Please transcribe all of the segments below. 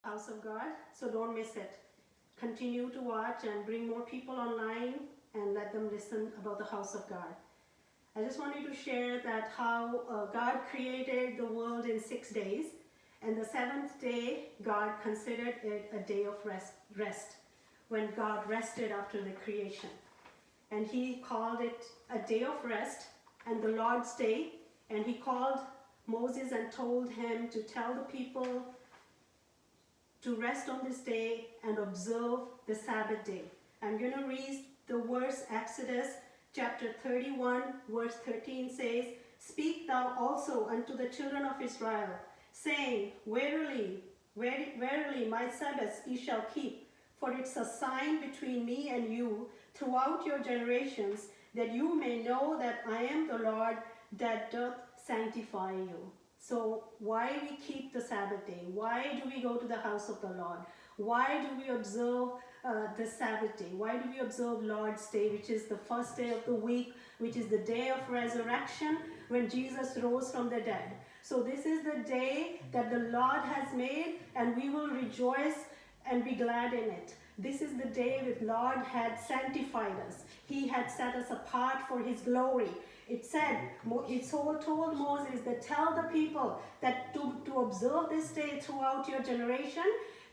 House of God, so don't miss it. Continue to watch and bring more people online and let them listen about the house of God. I just wanted to share that how God created the world in 6 days, and the seventh day God considered it a day of rest when God rested after the creation. And he called it a day of rest and the Lord's day, and he called Moses and told him to tell the people to rest on this day and observe the Sabbath day. I'm going to read the verse Exodus chapter 31 verse 13 says, "Speak thou also unto the children of Israel, saying, Verily, verily my Sabbaths ye shall keep, for it's a sign between me and you throughout your generations, that you may know that I am the Lord that doth sanctify you." So why we keep the Sabbath day? Why do we go to the house of the Lord? Why do we observe the Sabbath day? Why do we observe Lord's Day, which is the first day of the week, which is the day of resurrection when Jesus rose from the dead? So this is the day that the Lord has made, and we will rejoice and be glad in it. This is the day that Lord had sanctified us. He had set us apart for his glory. It said, he told Moses that tell the people that to observe this day throughout your generation.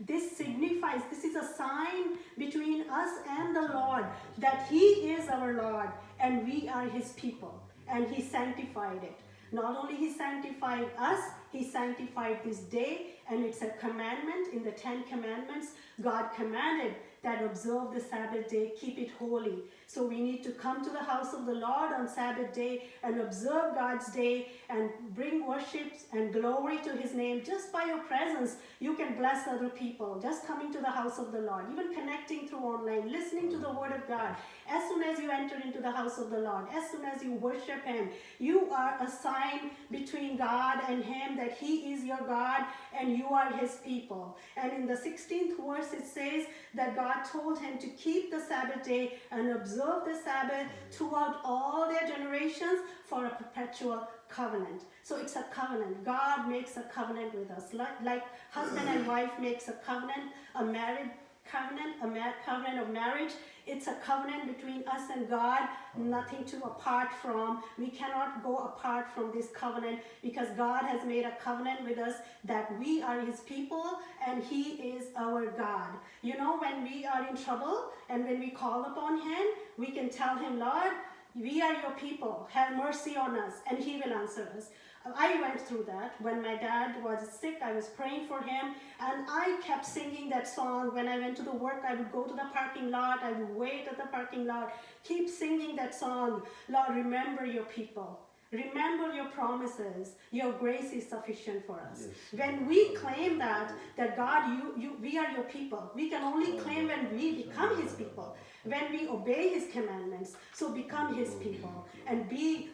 This signifies, this is a sign between us and the Lord, that he is our Lord and we are his people, and he sanctified it. Not only he sanctified us, he sanctified this day, and it's a commandment in the 10 commandments. God commanded that observe the Sabbath day, keep it holy. So we need to come to the house of the Lord on Sabbath day and observe God's day and bring worships and glory to his name. Just by your presence, you can bless other people. Just coming to the house of the Lord, even connecting through online, listening to the word of God. As soon as you enter into the house of the Lord, as soon as you worship him, you are a sign between God and him that he is your God and you are his people. And in the 16th verse it says that God told him to keep the Sabbath day and observe the Sabbath throughout all their generations for a perpetual covenant. So it's a covenant. God makes a covenant with us. Like husband and wife makes a covenant, a married covenant, covenant of marriage. It's a covenant between us and God, nothing to apart from. We cannot go apart from this covenant because God has made a covenant with us that we are his people and he is our God. You know, when we are in trouble and when we call upon him, we can tell him, Lord, we are your people, have mercy on us, and he will answer us. I went through that. When my dad was sick, I was praying for him, and I kept singing that song. When I went to the work, I would go to the parking lot, I would wait at the parking lot, keep singing that song. Lord, remember your people. Remember your promises. Your grace is sufficient for us. Yes. When we claim that God, we are your people, we can only claim when we become his people. When we obey his commandments, so become his people and be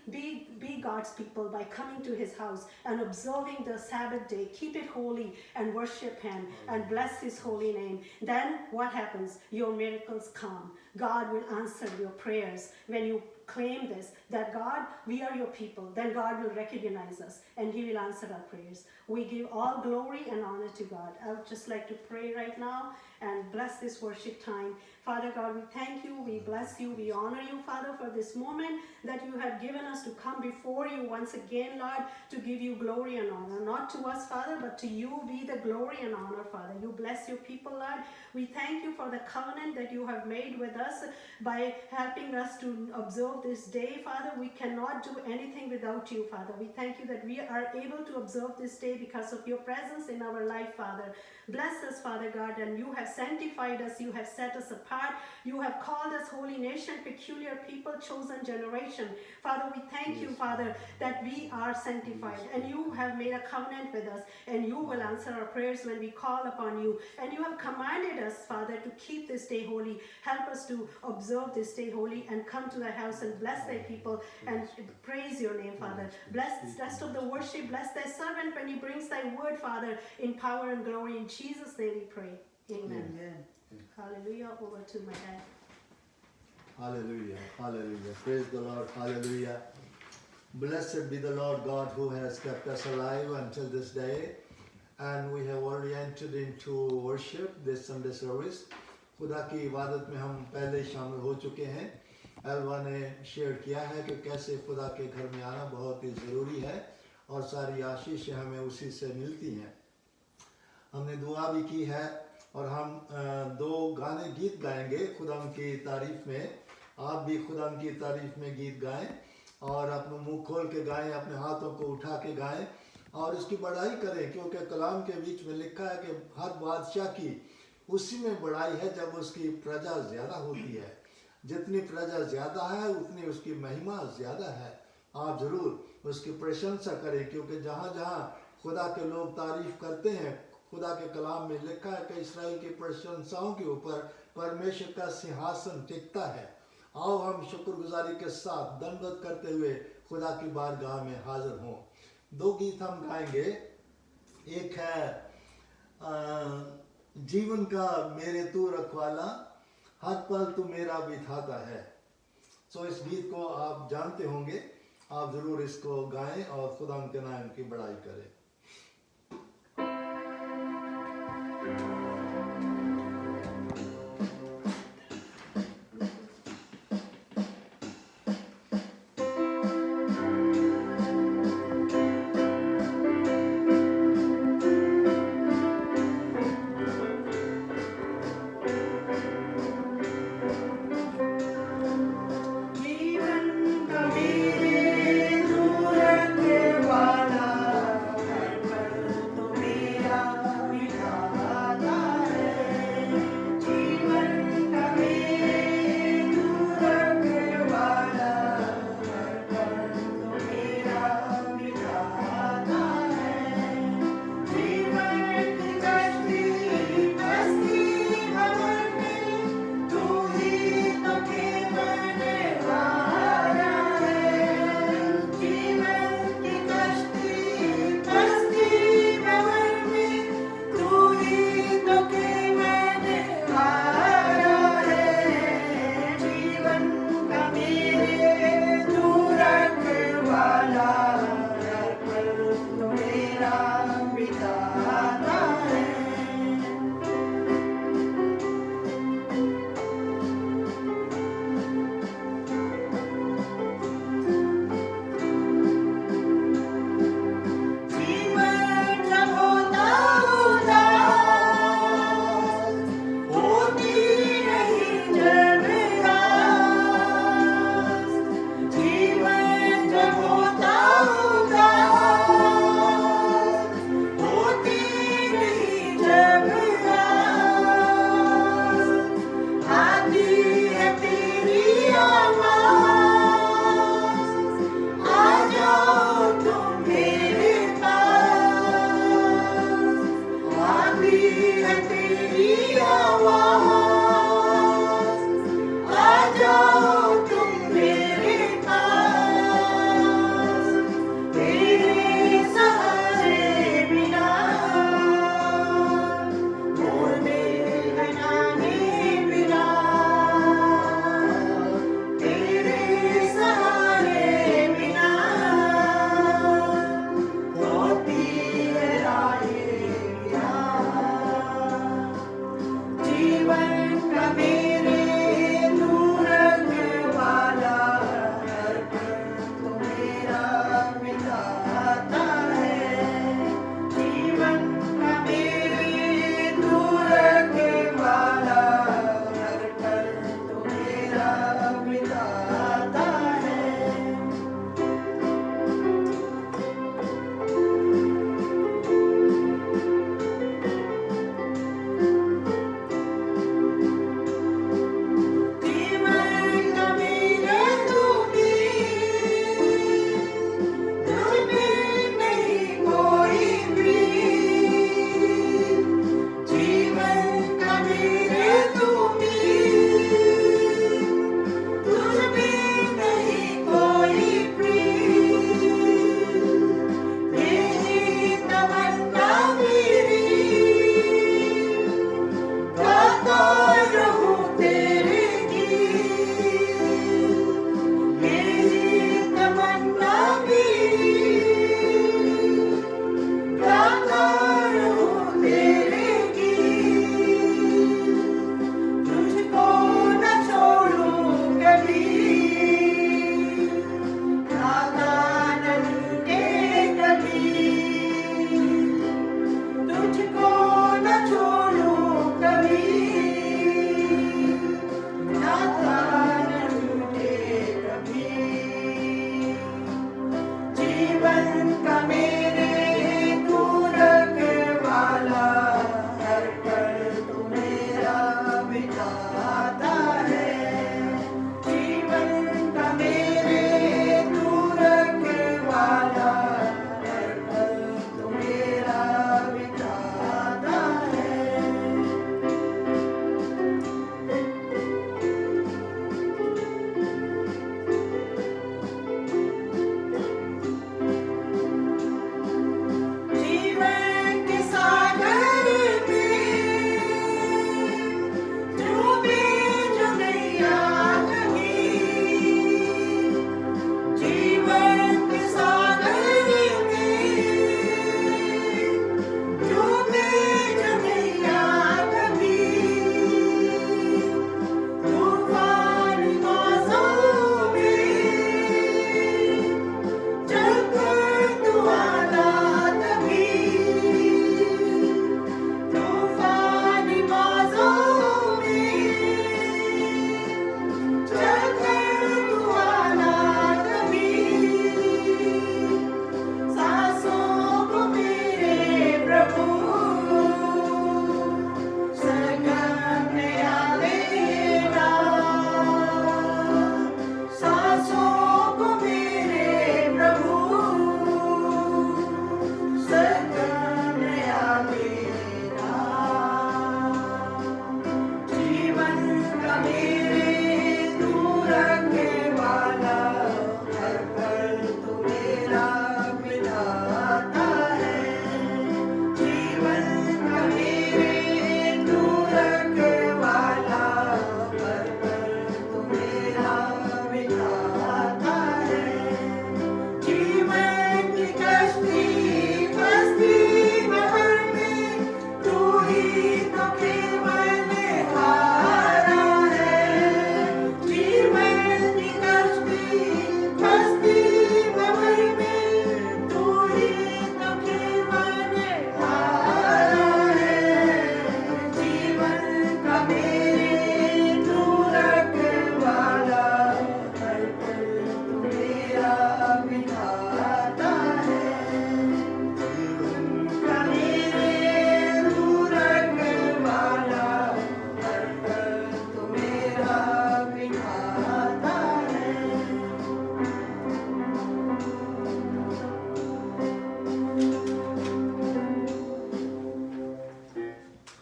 God's people by coming to his house and observing the Sabbath day. Keep it holy and worship him and bless his holy name. Then what happens? Your miracles come. God will answer your prayers when you claim this, that God, we are your people. Then God will recognize us and he will answer our prayers. We give all glory and honor to God. I would just like to pray right now and bless this worship time. Father God, we thank you, we bless you, we honor you, Father, for this moment that you have given us to come before you once again, Lord, to give you glory and honor. Not to us, Father, but to you be the glory and honor, Father. You bless your people, Lord. We thank you for the covenant that you have made with us by helping us to observe this day, Father. We cannot do anything without you, Father. We thank you that we are able to observe this day because of your presence in our life, Father. Bless us, Father God, and you have sanctified us, you have set us apart. You have called us holy nation, peculiar people, chosen generation. Father, we thank you, Father, that we are sanctified and you have made a covenant with us and you will answer our prayers when we call upon you. And you have commanded us, Father, to keep this day holy. Help us to observe this day holy and come to thy house and bless thy people and praise your name, Father. Bless the rest of the worship. Bless thy servant when he brings thy word, Father, in power and glory. In Jesus' name we pray. Amen. Amen. Hallelujah. Over to my dad. Hallelujah. Hallelujah. Praise the Lord. Hallelujah. Blessed be the Lord God who has kept us alive until this day. and we have already entered into worship this Sunday service. खुदा की इबादत में हम पहले शामिल हो चुके हैं. एल्वा ने शेयर किया है कि कैसे खुदा के घर में आना बहुत ही ज़रूरी है और सारी आशीष हमें उसी से मिलती हैं. हमने दुआ भी की है और हम दो गाने गीत गाएंगे खुदा की तारीफ में. आप भी खुदा की तारीफ में गीत गाएं और अपने मुंह खोल के गाएं, अपने हाथों को उठा के गाएं और उसकी बड़ाई करें, क्योंकि कलाम के बीच में लिखा है कि हर बादशाह की उसी में बड़ाई है जब उसकी प्रजा ज़्यादा होती है. जितनी प्रजा ज़्यादा है उतनी उसकी महिमा ज़्यादा है. आप ज़रूर उसकी प्रशंसा करें, क्योंकि जहाँ जहाँ खुदा के लोग तारीफ करते हैं, खुदा के कलाम में लिखा है कि इसराइल की प्रशंसाओं के ऊपर परमेश्वर का सिंहासन टिकता है. आओ हम शुक्रगुजारी के साथ दंडवत करते हुए खुदा की बारगाह में हाजिर हों. दो गीत हम गाएंगे. एक है जीवन का मेरे तू रखवाला, हर पल तू मेरा बिठाता है. सो इस गीत को आप जानते होंगे, आप ज़रूर इसको गाएं और खुदा के नाम की बड़ाई करें. जीवन का मेरे तू रखवाला,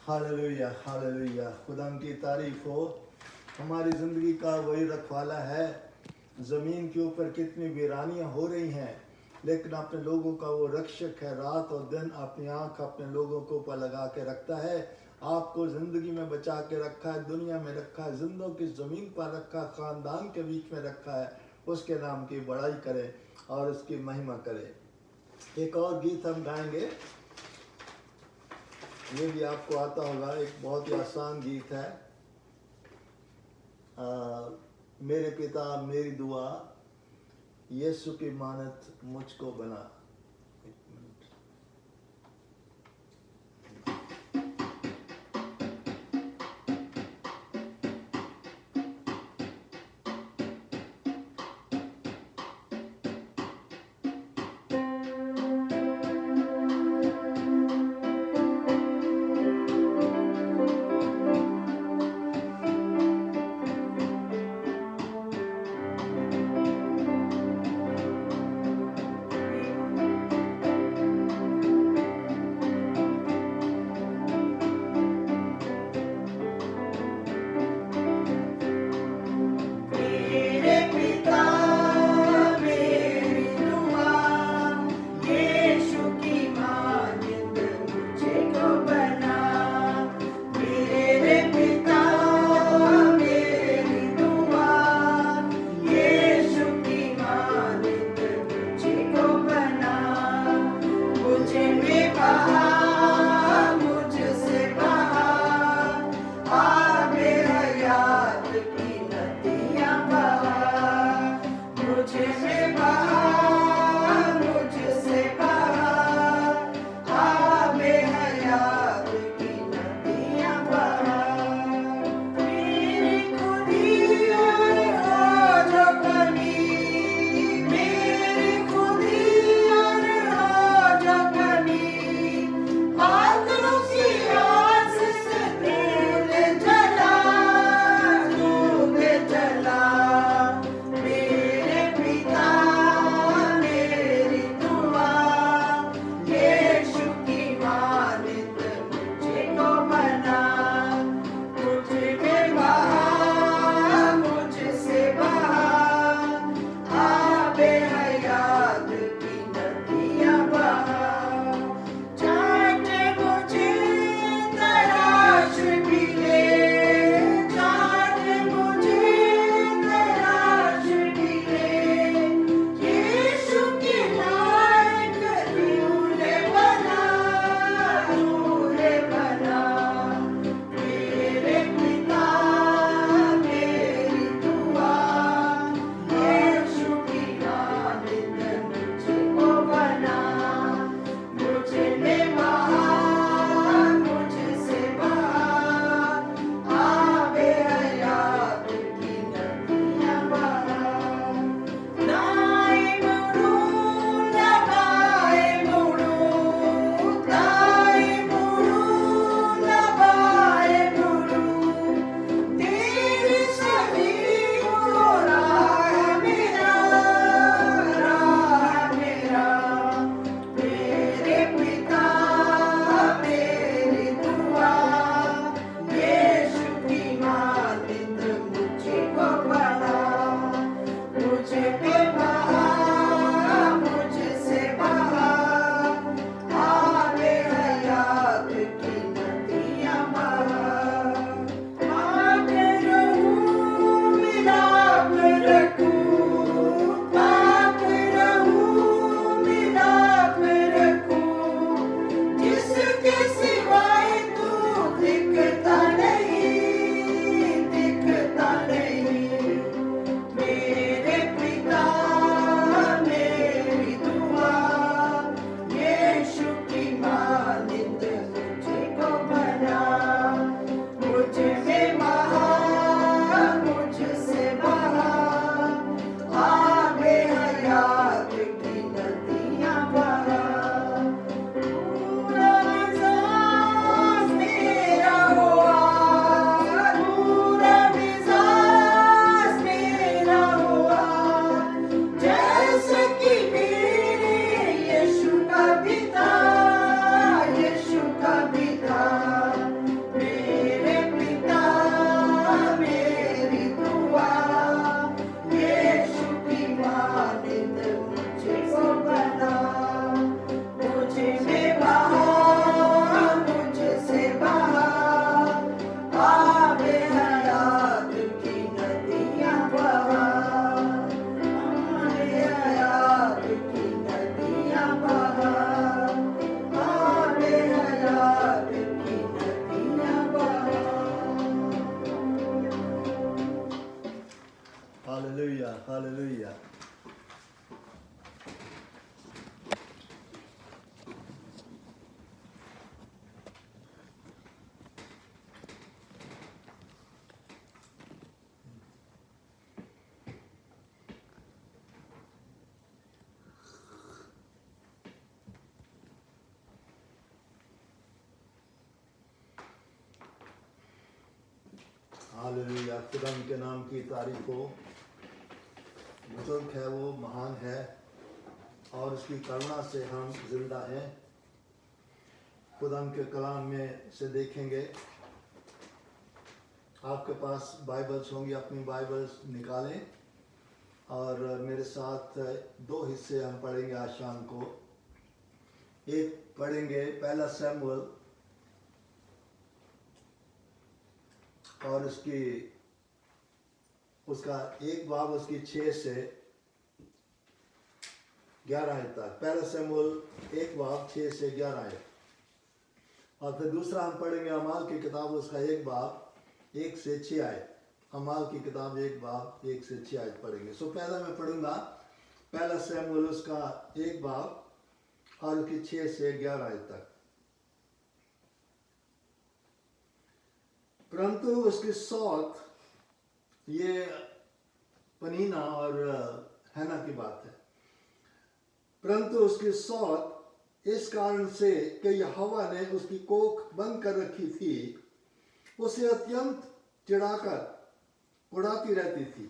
हालेलुया हालेलुया, खुदा की तारीफ हो। हमारी ज़िंदगी का वही रखवाला है। ज़मीन के ऊपर कितनी वीरानियां हो रही हैं, लेकिन अपने लोगों का वो रक्षक है। रात और दिन अपनी आंख अपने लोगों के ऊपर लगा के रखता है। आपको ज़िंदगी में बचा के रखा है, दुनिया में रखा है, जिंदों की ज़मीन पर रखा है, ख़ानदान के बीच में रखा है। उसके नाम की बड़ाई करें और उसकी महिमा करें। एक और गीत हम गाएंगे, ये भी आपको आता होगा, एक बहुत ही आसान गीत है। मेरे पिता मेरी दुआ, यीशु की मानत मुझको बना। एक मिनट। हालेलुया, खुदा के नाम की तारीफ हो। बुजुर्ग है वो, महान है और उसकी करुणा से हम जिंदा हैं। खुदा के कलाम में से देखेंगे। आपके पास बाइबल्स होंगी, अपनी बाइबल्स निकालें और मेरे साथ दो हिस्से हम पढ़ेंगे आज शाम को। एक पढ़ेंगे पहला शमूएल और उसका एक बाब उसकी 6 से 11 आयत तक। पहला शमूएल एक बाब 6 से 11 आयत। और फिर दूसरा हम पढ़ेंगे अमाल की किताब, उसका एक बाब 1 से 6 आयत। अमाल की किताब एक बाब 1 से 6 आयत पढ़ेंगे। सो पहला मैं पढ़ूंगा पहला शमूएल उसका एक बाब और उसकी 6 से 11 आयत तक। परंतु उसकी सौत, ये पनीना और हैना की बात है। परंतु उसकी सौत इस कारण से कि यहोवा ने उसकी कोख बंद कर रखी थी, उसे अत्यंत चिढ़ाकर उड़ाती रहती थी।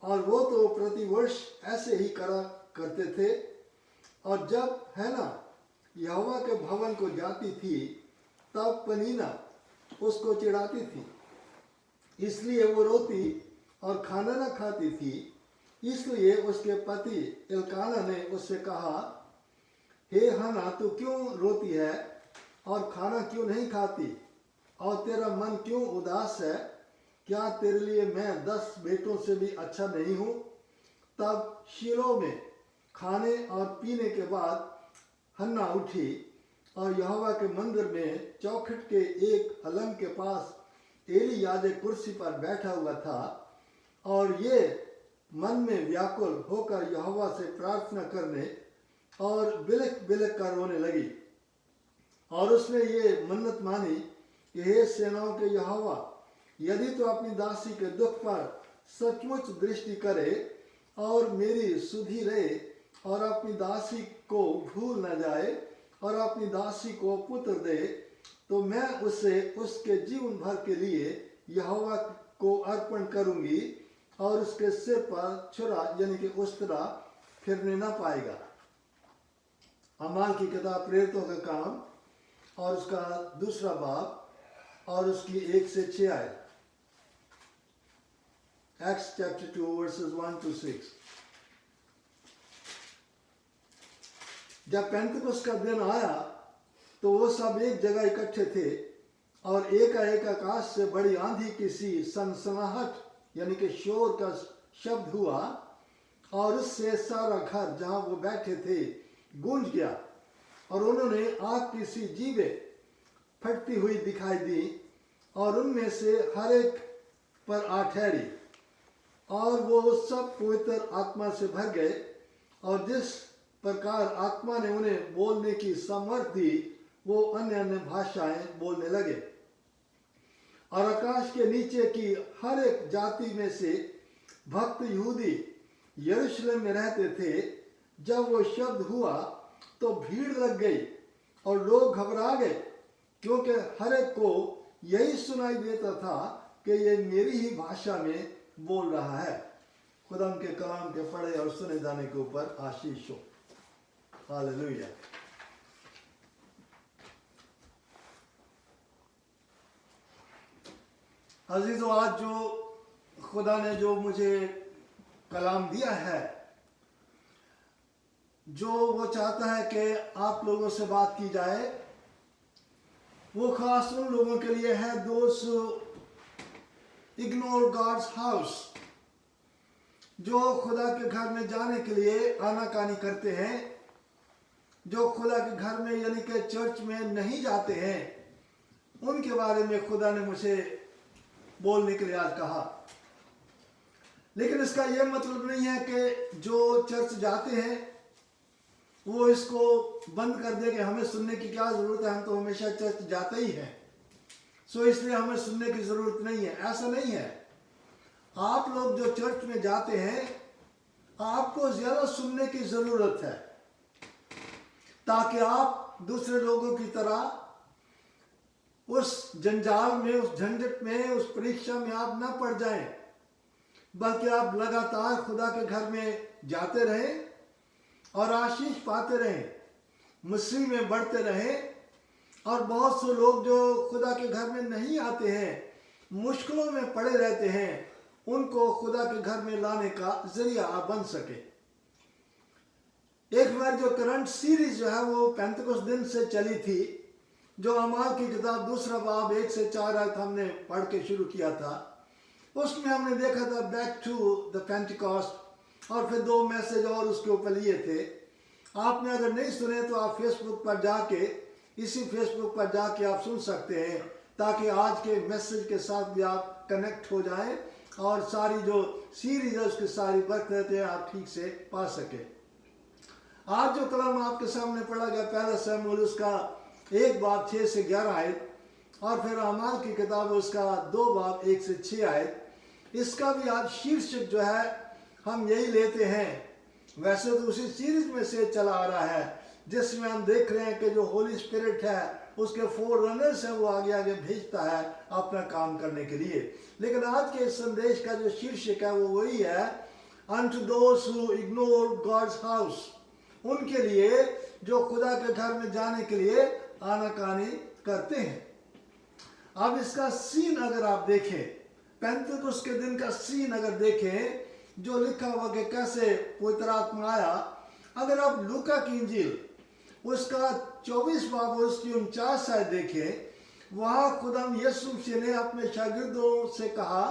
और वो तो प्रतिवर्ष ऐसे ही करा करते थे। और जब हैना यहोवा के भवन को जाती थी तब पनीना उसको चिढ़ाती थी, इसलिए वो रोती और खाना न खाती थी। इसलिए उसके पति एल्काना ने उससे कहा, हे हन्ना, तू क्यों रोती है और खाना क्यों नहीं खाती और तेरा मन क्यों उदास है? क्या तेरे लिए मैं 10 बेटों से भी अच्छा नहीं हूँ? तब शीलो में खाने और पीने के बाद हन्ना उठी और यहोवा के मंदिर में चौखट के एक अलंग के पास एली याजक कुर्सी पर बैठा हुआ था और ये मन में व्याकुल होकर यहोवा से प्रार्थना करने और बिलख बिलख कर रोने लगी। और उसने ये मन्नत मानी कि हे सेनाओं के यहोवा, यदि तो अपनी दासी के दुख पर सचमुच दृष्टि करे और मेरी सुधि रहे और अपनी दासी को भूल न जाए और अपनी दासी को पुत्र दे, तो मैं उसे उसके जीवन भर के लिए यहोवा को अर्पण करूंगी और उसके सिर पर छुरा यानी कि उस्तरा फिरने न पाएगा। अमाल की किताब प्रेरितों का काम और उसका दूसरा बाब और उसकी 1 से 6 आयत। Acts chapter 2 verses 1 to 6। जब पेंतकुस्त का दिन आया तो वो सब एक जगह इकट्ठे थे और एकाएक आकाश से बड़ी आंधी की सी सनसनाहट यानी कि शोर का शब्द हुआ और उससे सारा घर जहां वो बैठे थे गूंज गया। और उन्होंने आग की सी जीभें फटती हुई दिखाई दी और उनमें से हर एक पर आ ठहरी और वो सब पवित्र आत्मा से भर गए और जिस प्रकार आत्मा ने उन्हें बोलने की सामर्थ दी वो अन्य अन्य भाषाएं बोलने लगे। और आकाश के नीचे की हर एक जाति में से भक्त यहूदी यरूशलेम में रहते थे। जब वो शब्द हुआ तो भीड़ लग गई और लोग घबरा गए, क्योंकि हर एक को यही सुनाई देता था कि ये मेरी ही भाषा में बोल रहा है। खुदा के कलाम के पढ़े और सुने जाने के ऊपर आशीष हो। हालेलुया। अजीजों, आज जो खुदा ने जो मुझे कलाम दिया है, जो वो चाहता है कि आप लोगों से बात की जाए, वो खास उन लोगों के लिए है दोस्त इग्नोर गॉड्स हाउस, जो खुदा के घर में जाने के लिए आनाकानी करते हैं, जो खुदा के घर में यानी कि चर्च में नहीं जाते हैं, उनके बारे में खुदा ने मुझे बोलने के लिए आज कहा। लेकिन इसका यह मतलब नहीं है कि जो चर्च जाते हैं वो इसको बंद कर दे कि हमें सुनने की क्या जरूरत है, हम तो हमेशा चर्च जाते ही हैं, सो इसलिए हमें सुनने की जरूरत नहीं है। ऐसा नहीं है। आप लोग जो चर्च में जाते हैं, आपको ज्यादा सुनने की जरूरत है ताकि आप दूसरे लोगों की तरह उस जंजाल में, उस झंझट में, उस परीक्षा में आप ना पड़ जाएं, बल्कि आप लगातार खुदा के घर में जाते रहें और आशीष पाते रहें, मसीह में बढ़ते रहें। और बहुत से लोग जो खुदा के घर में नहीं आते हैं, मुश्किलों में पड़े रहते हैं, उनको खुदा के घर में लाने का जरिया आप बन सके। एक बार जो करंट सीरीज जो है वो पेंतकोस्त दिन से चली थी, जो अमाल की किताब 2 बाब 1 से 4 आयत हमने पढ़ के शुरू किया था। उसमें हमने देखा था बैक टू द पेंटिकॉस्ट, और फिर 2 मैसेज और उसके ऊपर लिए थे। आपने अगर नहीं सुने तो आप फेसबुक पर जाके, इसी फेसबुक पर जाके आप सुन सकते हैं, ताकि आज के मैसेज के साथ भी आप कनेक्ट हो जाएं और सारी जो सीरीज है उसकी सारी बरकतें आप ठीक से पा सके। आज जो कलाम आपके सामने पढ़ा गया, पहला शमूएल उसका 1 बाब 6 से 11 आयत, और फिर अमाल की किताब उसका 2 बाब 1 से 6 आयत, इसका भी आज शीर्षक जो है हम यही लेते हैं। वैसे तो उसी सीरीज में से चला आ रहा है, जिसमें हम देख रहे हैं कि जो होली स्पिरिट है उसके 4 रनर्स हैं, वो आगे आगे भेजता है अपना काम करने के लिए। लेकिन आज के इस संदेश का जो शीर्षक है वो वही है, unto those who ignore God's house, उनके लिए जो खुदा के घर में जाने के लिए आनाकानी करते हैं। अब इसका सीन अगर आप देखें, पेंतकोस्त के दिन का सीन अगर देखें, जो लिखा हुआ कि कैसे पवित्र आत्मा आया, अगर आप लूका की इंजील उसका 24 बाब उसकी 49 आयत देखें, वहाँ खुदाम यीशु मसीह ने अपने शागिर्दों से कहा,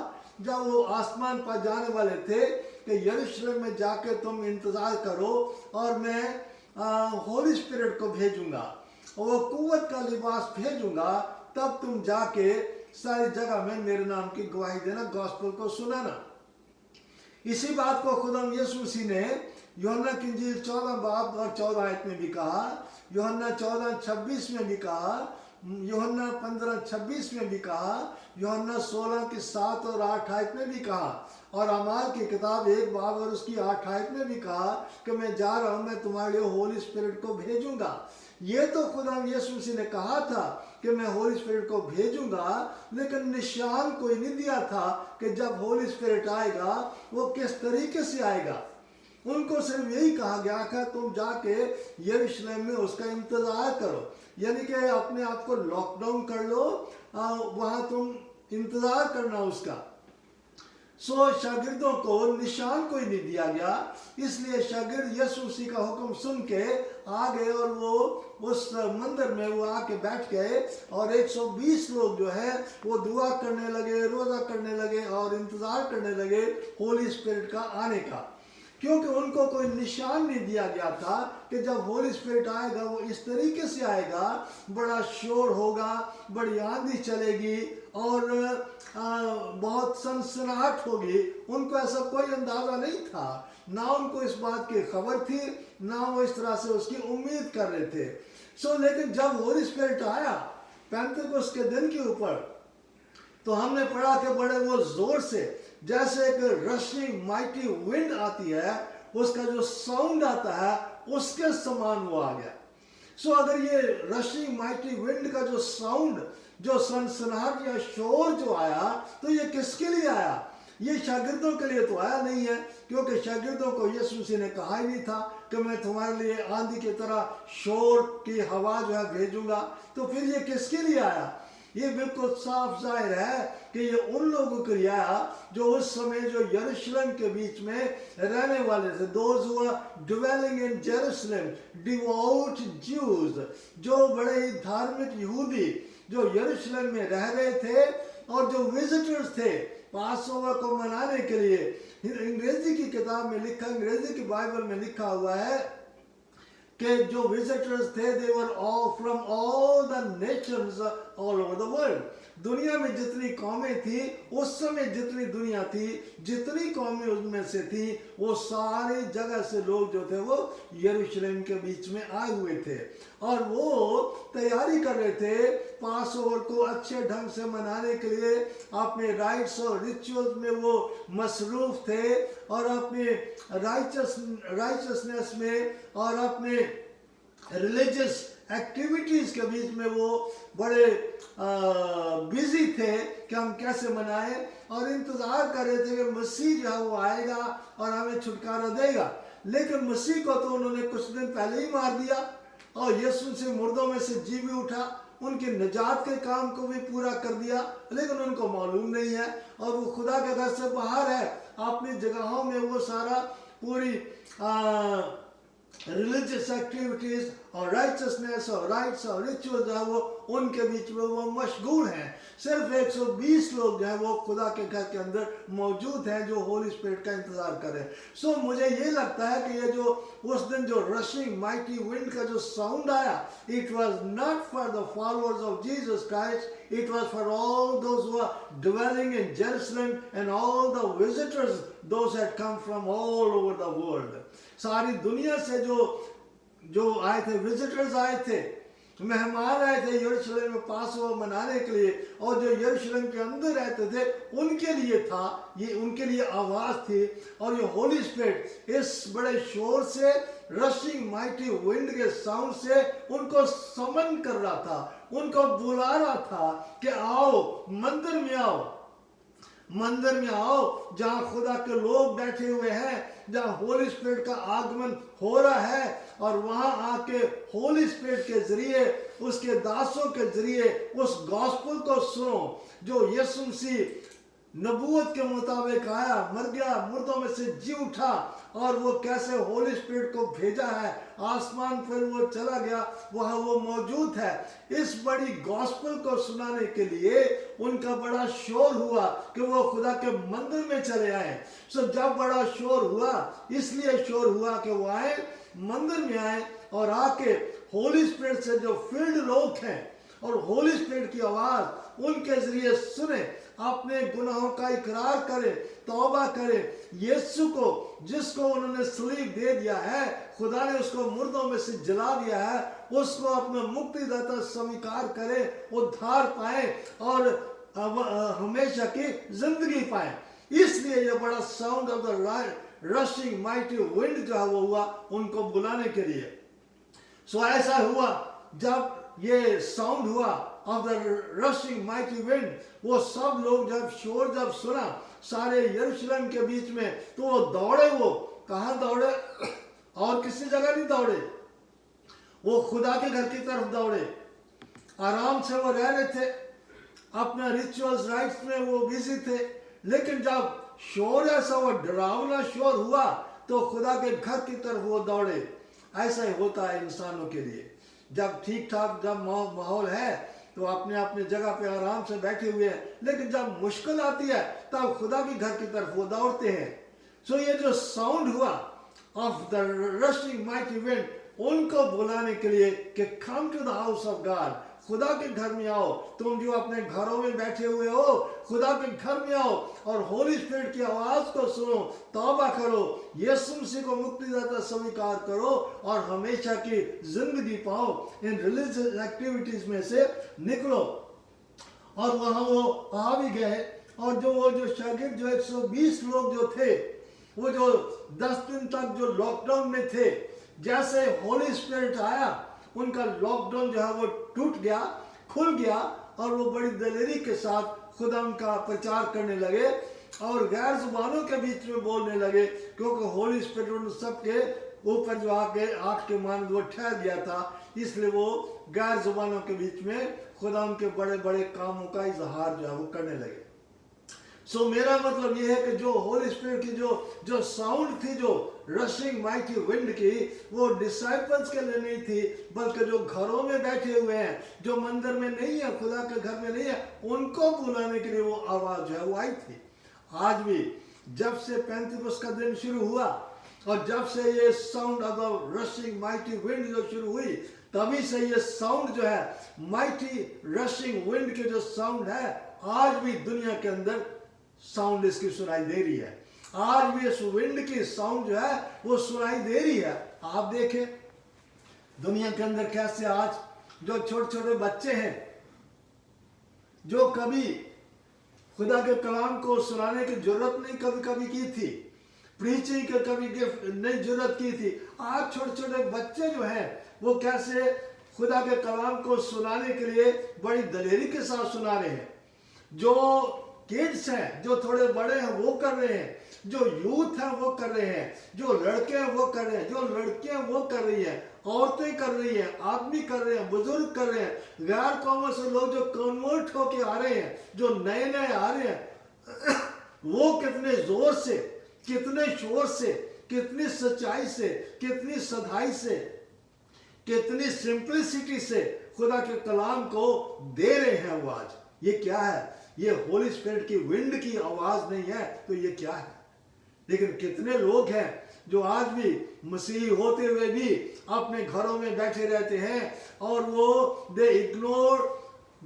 जब वो आसमान पर जाने वाले थे, कि यरूशलेम में जाके तुम इंतजार करो और मैं होली स्पिरिट को भेजूंगा, वो कुव्वत का लिबास भेजूंगा, तब तुम जाके सारी जगह में मेरे नाम की गवाही देना, गॉस्पेल को सुनाना। इसी बात को खुदाम यीशु मसीह ने यूहन्ना की इंजील 14 बाब और 14 आयत में भी कहा, यूहन्ना 14:26 में भी कहा, यूहन्ना 15:26 में भी कहा, यूहन्ना 16 की 7 और 8 आयत में भी कहा, और अमाल की किताब 1 बाब और उसकी 8 आयत में भी कहा कि मैं जा रहा हूँ, मैं तुम्हारे लिए होली स्पिरिट को भेजूंगा। ये तो खुदाम यीशु मसीह ने कहा था कि मैं होली स्पिरिट को भेजूंगा, लेकिन निशान कोई नहीं दिया था कि जब होली स्पिरिट आएगा वो किस तरीके से आएगा। उनको सिर्फ यही कहा गया कि तुम जाके यरूशलेम में उसका इंतजार करो, यानी कि अपने आप को लॉकडाउन कर लो, वहां तुम इंतजार करना उसका। शागिर्दों को निशान कोई नहीं दिया गया, इसलिए शागिर्द यीशु मसीह का हुक्म सुन के आ गए और वो उस मंदिर में वो आके बैठ गए, और 120 लोग जो है वो दुआ करने लगे, रोजा करने लगे और इंतजार करने लगे होली स्पिरिट का आने का, क्योंकि उनको कोई निशान नहीं दिया गया था कि जब होली स्पिरिट आएगा वो इस तरीके से आएगा, बड़ा शोर होगा, बड़ी आंधी चलेगी और बहुत सनसनाहट होगी। उनको ऐसा कोई अंदाजा नहीं था, ना उनको इस बात की खबर थी, ना वो इस तरह से उसकी उम्मीद कर रहे थे। लेकिन जब होली स्पिरिट आया पेंतकोस्त के दिन के ऊपर, तो हमने पढ़ा कि बड़े वो जोर से, जैसे एक रशिंग माइटी विंड आती है, उसका जो साउंड आता है उसके समान वो आ गया। अगर ये रशिंग माइटी विंड का जो साउंड, जो सनसनाहट या शोर जो आया, तो ये किसके लिए आया? ये शागिर्दों के लिए तो आया नहीं है, क्योंकि शागिर्दों को यीशु मसीह ने कहा ही नहीं था कि मैं तुम्हारे लिए आंधी की तरह शोर की हवा जो है भेजूंगा। तो फिर ये किसके लिए आया? ये बिल्कुल साफ जाहिर है कि ये उन लोगों के लिए आया जो उस समय जो यरूशलेम के बीच में रहने वाले थे, those who were dwelling in Jerusalem, devout Jews, जो बड़े ही धार्मिक यहूदी जो यरूशलेम में रह रहे थे, और जो विजिटर्स थे पासओवर को मनाने के लिए। अंग्रेजी की किताब में लिखा, अंग्रेजी की बाइबल में लिखा हुआ है कि जो विजिटर्स थे, they were all from all the nations all over the world. दुनिया में जितनी कौमें थी उस समय, जितनी दुनिया थी, जितनी कौमें उनमें से थी, वो सारी जगह से लोग जो थे वो यरूशलेम के बीच में आए हुए थे, और वो तैयारी कर रहे थे पासओवर को अच्छे ढंग से मनाने के लिए। अपने राइट्स और रिचुअल्स में वो मसरूफ थे, और अपने राइचसनेस में और अपने रिलीजियस एक्टिविटीज के बीच में वो बड़े बिजी थे कि हम कैसे मनाएं, और इंतजार कर रहे थे कि मसीह जो है वो आएगा और हमें छुटकारा देगा। लेकिन मसीह को तो उन्होंने कुछ दिन पहले ही मार दिया, और यीशु से मुर्दों में से जी भी उठा, उनके निजात के काम को भी पूरा कर दिया, लेकिन उनको मालूम नहीं है, और वो खुदा के घर से बाहर है। अपनी जगहों में वो सारा पूरी रिलीजियस एक्टिविटीज और राइचसनेस और राइट्स और रिचुअल जो है वो उनके बीच में वो मशगूल हैं। सिर्फ 120 लोग जो है वो खुदा के घर के अंदर मौजूद हैं जो होली स्पिरिट का इंतजार करें। सो मुझे ये लगता है कि ये जो उस दिन जो रशिंग माइटी विंड का जो साउंड आया, it was not for the followers of Jesus Christ, it was for all those who are dwelling in Jerusalem and all the visitors, those had come from all over the world. सारी दुनिया से जो आए थे, visitors आए थे, मेहमान आए थे यरूशलेम में पासओवर मनाने के लिए, और जो यरूशलेम के अंदर रहते थे उनके लिए था, ये उनके लिए आवाज थी। और ये होली स्पिरिट इस बड़े शोर से, रशिंग माइटी विंड के साउंड से उनको समन कर रहा था, उनको बुला रहा था कि आओ मंदिर में आओ, मंदिर में आओ जहां खुदा के लोग बैठे हुए हैं, जहां होली स्पिरिट का आगमन हो रहा है, और वहां आके होली स्पिरिट के जरिए, उसके दासों के जरिए उस गॉस्पेल को सुनो जो यीशु मसीह नबूवत के मुताबिक आया, मर गया, मुर्दों में से जी उठा, और वो कैसे होली स्पिरिट को भेजा है आसमान पर, वो चला गया, वहां वो मौजूद है। इस बड़ी गॉस्पेल को सुनाने के लिए उनका बड़ा शोर हुआ कि वो खुदा के मंदिर में चले आए। सो जब बड़ा शोर हुआ, इसलिए शोर हुआ कि वो आए, मंदिर में आए, और आके होली स्पिरिट से जो फील्ड लोग हैं और होली स्पिरिट की आवाज उनके जरिए सुने, अपने गुनाहों का इकरार करे, तौबा करे, यीशु को जिसको उन्होंने सलीब दे दिया है, खुदा ने उसको मुर्दों में से जला दिया है, उसको अपना मुक्तिदाता स्वीकार करे, उद्धार पाए और हमेशा की जिंदगी पाए। इसलिए ये बड़ा sound of the rushing mighty wind जो है वो हुआ उनको बुलाने के लिए। सो ऐसा हुआ, जब ये साउंड हुआ of the rushing mighty wind, वो सब लोग जब शोर जब सुना सारे यरूशलेम के बीच में, तो वो दौड़े। वो कहाँ दौड़े? और किसी जगह नहीं दौड़े, वो खुदा के घर की तरफ दौड़े। आराम से वो रह रहे थे, अपना रिचुअल्स राइट्स में वो बिजी थे, लेकिन जब शोर ऐसा वो डरावना शोर हुआ तो खुदा के घर की तरफ वो दौड़े। ऐसा ही होता है इंसानों के लिए, जब ठीक ठाक जब माहौल है तो अपने अपने जगह पे आराम से बैठे हुए हैं, लेकिन जब मुश्किल आती है तब खुदा के घर की तरफ वो दौड़ते हैं। सो ये जो साउंड हुआ of the rushing mighty wind, उनको बुलाने के लिए कि come to the house of God, खुदा के घर में आओ। तुम जो अपने घरों में बैठे हुए हो, खुदा के घर में आओ और होली स्पिरिट की आवाज को सुनो, तौबा करो, यीशु मसीह को मुक्तिदाता स्वीकार करो और हमेशा की जिंदगी पाओ। इन रिलीजियस एक्टिविटीज में से निकलो। और वहां वो आ भी गए, और वो जो शागिर्द जो 120 लोग जो थे, वो जो 10 दिन तक जो लॉकडाउन में थे, जैसे होली स्पिरिट आया उनका लॉकडाउन जो है वो टूट गया, खुल गया, और वो बड़ी दलेरी के साथ खुदा का प्रचार करने लगे और गैर जुबानों के बीच में बोलने लगे, क्योंकि होली स्पिरिट उन सबके ऊपर जो आके आंख के मान वो ठहर गया था, इसलिए वो गैर जुबानों के बीच में खुदा के बड़े बड़े कामों का इजहार जो है वो करने लगे। सो मेरा मतलब ये है कि जो होली स्पिरिट की जो साउंड थी, जो रशिंग माइटी विंड की, वो डिसाइपल्स के लिए नहीं थी, बल्कि जो घरों में बैठे हुए हैं, जो मंदिर में नहीं है, खुदा के घर में नहीं है, उनको बुलाने के लिए वो आवाज जो है वो आई थी। आज भी जब से पेंतिकुस्त का दिन शुरू हुआ और जब से ये sound of rushing mighty wind जो शुरू हुई, तभी से ये साउंड जो है माइटी रशिंग विंड के जो साउंड है, आज भी दुनिया के अंदर साउंड इसकी सुनाई दे रही है। आज भी इस विंड की साउंड जो है वो सुनाई दे रही है। आप देखें दुनिया के अंदर कैसे आज जो छोटे छोटे बच्चे हैं, जो कभी खुदा के कलाम को सुनाने की जरूरत नहीं कभी कभी की थी, प्रीचिंग के कभी गिफ्ट नहीं जरूरत की थी, आज छोटे छोटे बच्चे जो हैं वो कैसे खुदा के कलाम को सुनाने के लिए बड़ी दलेरी के साथ सुना रहे हैं। जो किड्स हैं, जो थोड़े बड़े हैं वो कर रहे हैं, जो यूथ हैं वो कर रहे हैं, जो लड़के हैं वो कर रहे हैं, जो लड़कियां वो कर रही हैं, औरतें कर रही हैं, आदमी कर रहे हैं, बुजुर्ग कर रहे हैं, गैर कौमों से लोग जो कन्वर्ट होके आ रहे हैं, जो नए नए आ रहे हैं, वो कितने जोर से, कितने शोर से, कितनी सच्चाई से, कितनी सधाई से, कितनी सिंपलिसिटी से खुदा के कलाम को दे रहे हैं वो आज। ये क्या है? ये होली स्पिरिट की विंड की आवाज नहीं है तो ये क्या है? लेकिन कितने लोग हैं जो आज भी मसीही होते हुए भी अपने घरों में बैठे रहते हैं और वो दे इग्नोर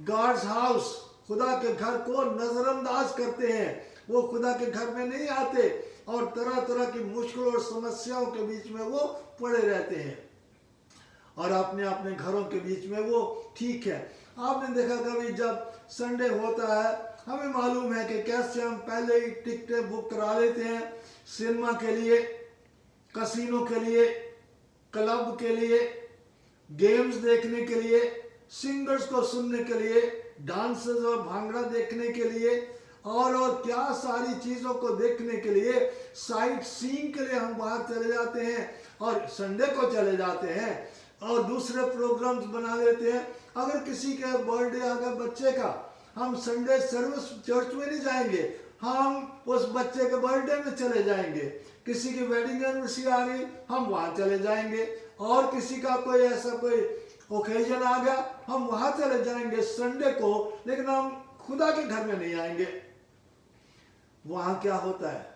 गॉड्स हाउस, खुदा के घर को नजरअंदाज करते हैं। वो खुदा के घर में नहीं आते और तरह तरह की मुश्किलों और समस्याओं के बीच में वो पड़े रहते हैं और अपने अपने घरों के बीच में वो ठीक है। आपने देखा कभी जब संडे होता है, हमें मालूम है कि कैसे हम पहले ही टिकटें बुक करा लेते हैं सिनेमा के लिए, कसिनो के लिए, क्लब के लिए, गेम्स देखने के लिए, सिंगर्स को सुनने के लिए, डांसेस और भांगड़ा देखने के लिए और क्या सारी चीजों को देखने के लिए, साइट सीइंग के लिए हम बाहर चले जाते हैं और संडे को चले जाते हैं और दूसरे प्रोग्राम्स बना लेते हैं। अगर किसी का बर्थडे आ गया बच्चे का, हम संडे सर्विस चर्च में नहीं जाएंगे, हम उस बच्चे के बर्थडे में चले जाएंगे। किसी की वेडिंग एनिवर्सरी आ रही, हम वहां चले जाएंगे और किसी का कोई ऐसा कोई ओकेजन आ गया, हम वहां चले जाएंगे संडे को, लेकिन हम खुदा के घर में नहीं आएंगे। वहां क्या होता है?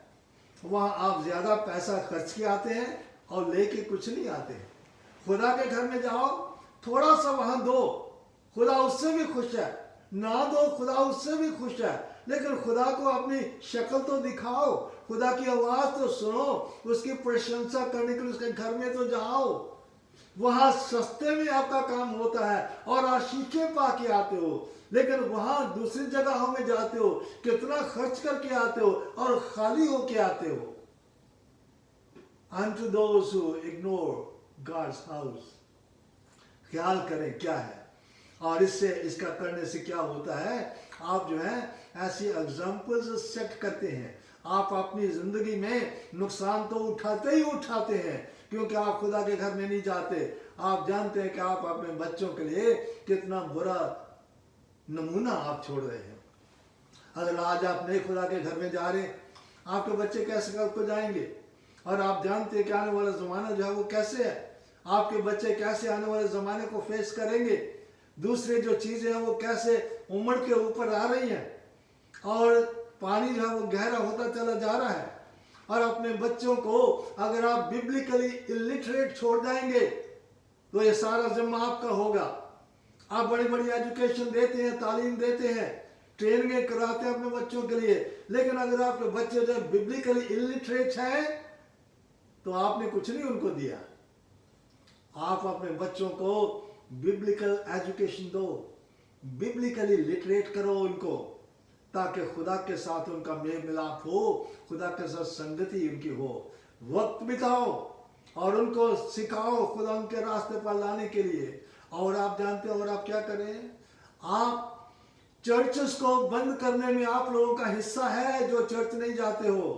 वहां आप ज्यादा पैसा खर्च के आते हैं और लेके कुछ नहीं आते। खुदा के घर में जाओ, थोड़ा सा वहां दो, खुदा उससे भी खुश है, ना दो खुदा उससे भी खुश है, लेकिन खुदा को अपनी शक्ल तो दिखाओ, खुदा की आवाज तो सुनो, उसकी प्रशंसा करने के लिए उसके घर में तो जाओ। वहां सस्ते में आपका काम होता है और आशीषें पा के आते हो, लेकिन वहां दूसरी जगहों में जाते हो, कितना खर्च करके आते हो और खाली होके आते हो। Unto those who ignore God's house, ख्याल करें क्या है। और इसका करने से क्या होता है? आप जो है ऐसी एग्जाम्पल्स सेट करते हैं। आप अपनी जिंदगी में नुकसान तो उठाते ही उठाते हैं, क्योंकि आप खुदा के घर में नहीं जाते। आप जानते हैं कि आप अपने बच्चों के लिए कितना बुरा नमूना आप छोड़ रहे हैं। अगर आज आप नए खुदा के घर में जा रहे हैं, आपके बच्चे कैसे कल को जाएंगे? और आप जानते हैं कि आने वाला जमाना जो है वो कैसे है, आपके बच्चे कैसे आने वाले जमाने को फेस करेंगे, दूसरी जो चीजें हैं वो कैसे उमड़ के ऊपर आ रही हैं और पानी जो है वो गहरा होता चला जा रहा है। और अपने बच्चों को अगर आप बिब्लिकली इलिटरेट छोड़ जाएंगे तो ये सारा जिम्मा आपका होगा। आप बड़ी बड़ी एजुकेशन देते हैं, तालीम देते हैं, ट्रेनिंग कराते हैं अपने बच्चों के लिए, लेकिन अगर आपके बच्चे जो बिब्लिकली इलिटरेट हैं तो आपने कुछ नहीं उनको दिया। आप अपने बच्चों को बिब्लिकल एजुकेशन दो, बिब्लिकली लिटरेट करो उनको, ताकि खुदा के साथ उनका मेल मिलाप हो, खुदा के साथ संगति उनकी हो। वक्त बिताओ और उनको सिखाओ खुदा उनके रास्ते पर लाने के लिए। और आप जानते हो और आप क्या करें? आप चर्चेस को बंद करने में आप लोगों का हिस्सा है जो चर्च नहीं जाते हो,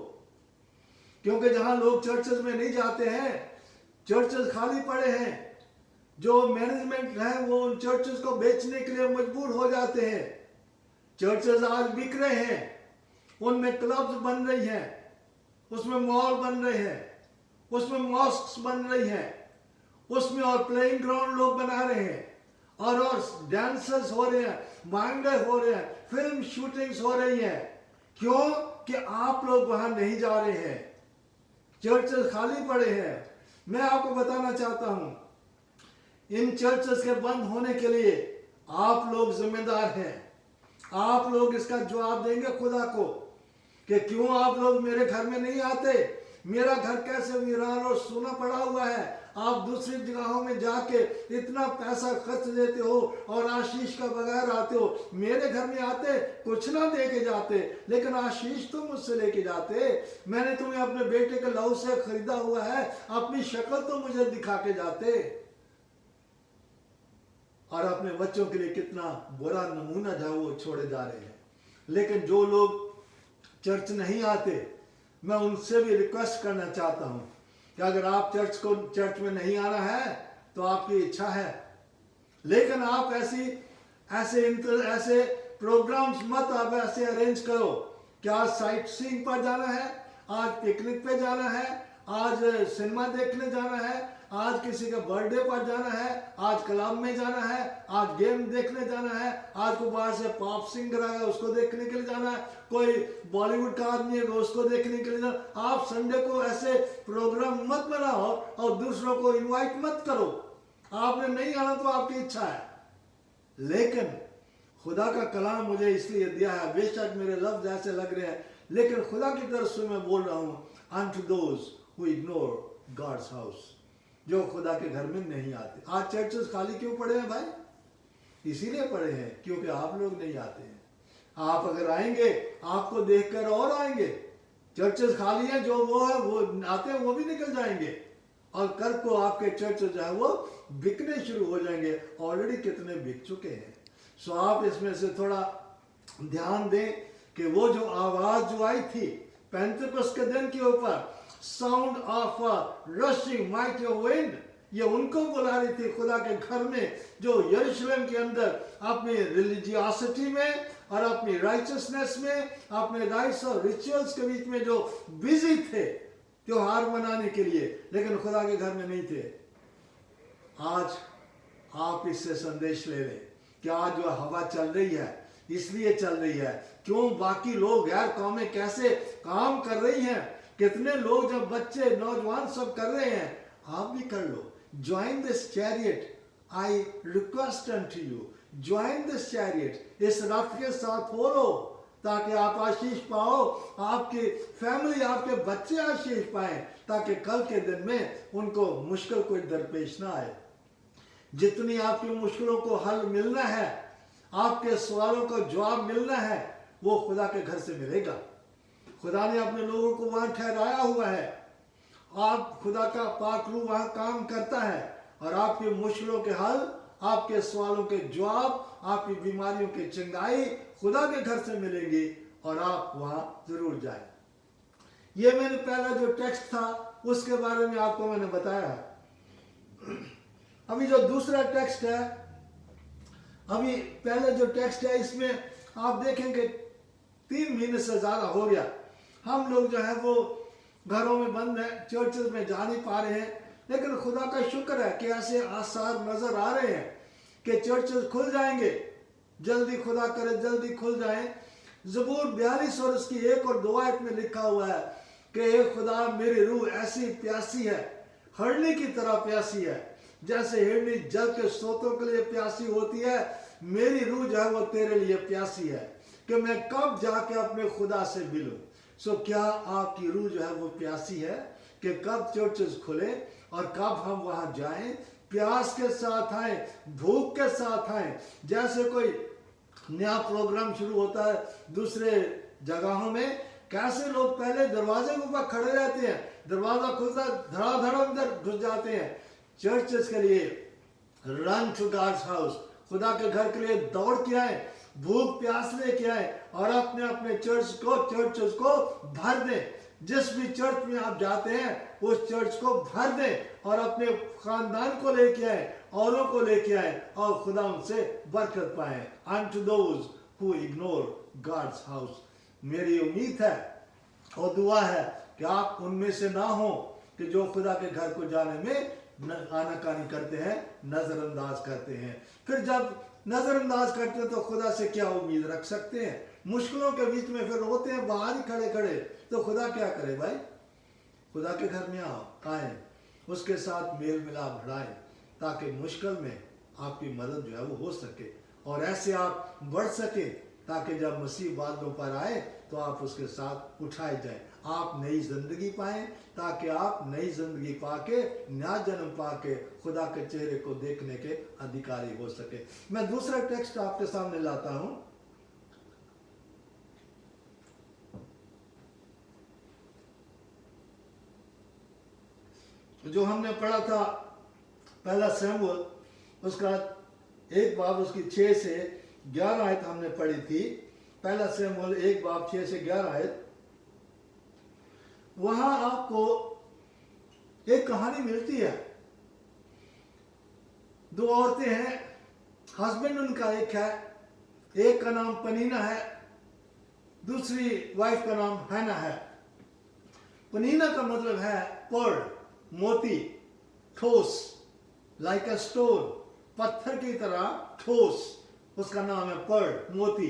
क्योंकि जहां लोग चर्चेस में नहीं जाते हैं, चर्चेस खाली पड़े हैं। जो मैनेजमेंट है वो उन चर्चेस को बेचने के लिए मजबूर हो जाते हैं। चर्चेस आज बिक रहे हैं, उनमें क्लब्स बन रही हैं, उसमें मॉल बन रहे हैं, उसमें मॉस्क्स बन रही हैं, उसमें और प्लेइंग ग्राउंड लोग बना रहे हैं और डांसेस हो रहे हैं, भांगड़े हो रहे हैं, फिल्म शूटिंग्स हो रही हैं। क्यों? कि आप लोग वहां नहीं जा रहे हैं, चर्चेस खाली पड़े हैं। मैं आपको बताना चाहता हूं, इन चर्चेस के बंद होने के लिए आप लोग जिम्मेदार हैं। आप लोग इसका जवाब देंगे खुदा को कि क्यों आप लोग मेरे घर में नहीं आते, मेरा घर कैसे वीरान और सूना पड़ा हुआ है। आप दूसरी जगहों में जाके इतना पैसा खर्च देते हो और आशीष का बगैर आते हो। मेरे घर में आते कुछ ना दे के जाते, लेकिन आशीष तो मुझसे लेके जाते। मैंने तुम्हें अपने बेटे के लहू से खरीदा हुआ है, अपनी शक्ल तो मुझे दिखा के जाते। और अपने बच्चों के लिए कितना बुरा नमूना जो है वो छोड़े जा रहे हैं। लेकिन जो लोग चर्च नहीं आते, मैं उनसे भी रिक्वेस्ट करना चाहता हूं कि अगर आप चर्च में नहीं आना है तो आपकी इच्छा है, लेकिन आप ऐसे प्रोग्राम्स मत आप ऐसे अरेंज करो कि आज साइट सीइंग पर जाना है, आज पिकनिक पे जाना है, आज सिनेमा देखने जाना है, आज किसी का बर्थडे पर जाना है, आज क्लब में जाना है, आज गेम देखने जाना है, आज को बाहर से पॉप सिंगर आया उसको देखने के लिए जाना है, कोई बॉलीवुड का आदमी है उसको देखने के लिए जाना। आप संडे को ऐसे प्रोग्राम मत बनाओ और दूसरों को इनवाइट मत करो। आपने नहीं आना तो आपकी इच्छा है, लेकिन खुदा का कलाम मुझे इसलिए दिया है, बेशक मेरे लफ्ज ऐसे लग रहे हैं, लेकिन खुदा की तरफ से मैं बोल रहा हूं, unto those who ignore God's house, जो खुदा के घर में नहीं आते। आज चर्चेस खाली क्यों पड़े हैं भाई? इसीलिए पड़े हैं क्योंकि आप लोग नहीं आते हैं। आप अगर आएंगे आपको देखकर और आएंगे। चर्चेस खाली हैं, जो वो है वो आते हैं वो भी निकल जाएंगे और कल को आपके चर्च जो है वो बिकने शुरू हो जाएंगे। ऑलरेडी कितने बिक चुके हैं। सो आप इसमें से थोड़ा ध्यान दें कि वो जो आवाज जो आई थी पेंटेकोस्ट के दिन के ऊपर, sound of rushing mighty wind, ये उनको बुला रही थी खुदा के घर में, जो यरूशलेम के अंदर अपनी रिलीजियसिटी में और अपनी राइचसनेस में, अपने राइट्स और रिचुअल्स के बीच में जो बिजी थे त्योहार मनाने के लिए, लेकिन खुदा के घर में नहीं थे। आज आप इससे संदेश ले लें कि आज जो हवा चल रही है इसलिए चल रही है क्यों? बाकी लोग गैर कौमें कैसे काम कर रही हैं, कितने लोग जब बच्चे नौजवान सब कर रहे हैं, आप भी कर लो। Join this chariot, I request unto you, join this chariot, इस रथ के साथ हो लो ताकि आप आशीष पाओ, आपकी फैमिली, आपके बच्चे आशीष पाए, ताकि कल के दिन में उनको मुश्किल कोई दरपेश ना आए। जितनी आपकी मुश्किलों को हल मिलना है, आपके सवालों का जवाब मिलना है, वो खुदा के घर से मिलेगा। खुदा ने अपने लोगों को वहां ठहराया हुआ है। आप खुदा का पाक रूह वहां काम करता है और आपकी मुश्किलों के हल, आपके सवालों के जवाब, आपकी बीमारियों की चंगाई खुदा के घर से मिलेंगी और आप वहां जरूर जाएं। ये मैंने पहला जो टेक्स्ट था उसके बारे में आपको मैंने बताया। अभी जो दूसरा टेक्स्ट है, अभी पहले जो टेक्स्ट है, इसमें आप देखेंगे 3 महीने से ज्यादा हो गया हम लोग जो है वो घरों में बंद है, चर्चेस में जा नहीं पा रहे हैं। लेकिन खुदा का शुक्र है कि ऐसे आसार नजर आ रहे हैं कि चर्चेस खुल जाएंगे, जल्दी खुदा करे जल्दी खुल जाएं। ज़बूर 42 और उसकी 1 और 2 आयत में लिखा हुआ है कि हे खुदा, मेरी रूह ऐसी प्यासी है, हिरनी की तरह प्यासी है, जैसे हिरनी जल के स्रोतों के लिए प्यासी होती है, मेरी रूह जो है वो तेरे लिए प्यासी है कि मैं कब जाके अपने खुदा से मिलूं। सो क्या आपकी रूह जो है वो प्यासी है कि कब चर्चेस खुले और कब हम वहां जाएं, प्यास के साथ आए, भूख के साथ आए। जैसे कोई नया प्रोग्राम शुरू होता है दूसरे जगहों में, कैसे लोग पहले दरवाजे के ऊपर खड़े रहते हैं, दरवाजा खुलता धड़ाधड़ अंदर घुस जाते हैं। चर्चेस के लिए रन टू गॉड्स हाउस, खुदा के घर के लिए दौड़ के आए, भूख प्यास लेके आए और अपने अपने चर्चेस को भर दें। जिस भी चर्च में आप जाते हैं उस चर्च को भर दें और अपने खानदान को लेके आए, औरों को लेके आए और खुदा उनसे बरकत पाए। Unto those who ignore God's house, मेरी उम्मीद है और दुआ है कि आप उनमें से ना हो कि जो खुदा के घर को जाने में आनाकानी करते हैं, नजरअंदाज करते हैं। फिर जब नजरअंदाज करते हैं तो खुदा से क्या उम्मीद रख सकते हैं? मुश्किलों के बीच में फिर रोते हैं बाहर ही खड़े खड़े, तो खुदा क्या करे भाई? खुदा के घर में आओ, आए, उसके साथ मेल मिलाप बढ़ाएं ताकि मुश्किल में आपकी मदद जो है वो हो सके और ऐसे आप बढ़ सके ताकि जब मसीह बादलों पर आए तो आप उसके साथ उठाए जाएं, आप नई जिंदगी पाएं, ताकि आप नई जिंदगी पाके, नया जन्म पाके खुदा के चेहरे को देखने के अधिकारी हो सके। मैं दूसरा टेक्स्ट आपके सामने लाता हूं, जो हमने पढ़ा था पहला शमूएल उसका एक बाब उसकी 6 से 11 आयत हमने पढ़ी थी। पहला शमूएल 1 बाब 6 से 11 आयत। वहां आपको एक कहानी मिलती है। 2 औरतें हैं, हस्बैंड उनका एक है, एक का नाम पनीना है, दूसरी वाइफ का नाम हैना है। पनीना का मतलब है पर्ल, मोती, ठोस, लाइक अ स्टोन, पत्थर की तरह ठोस, उसका नाम है पर्ल, मोती,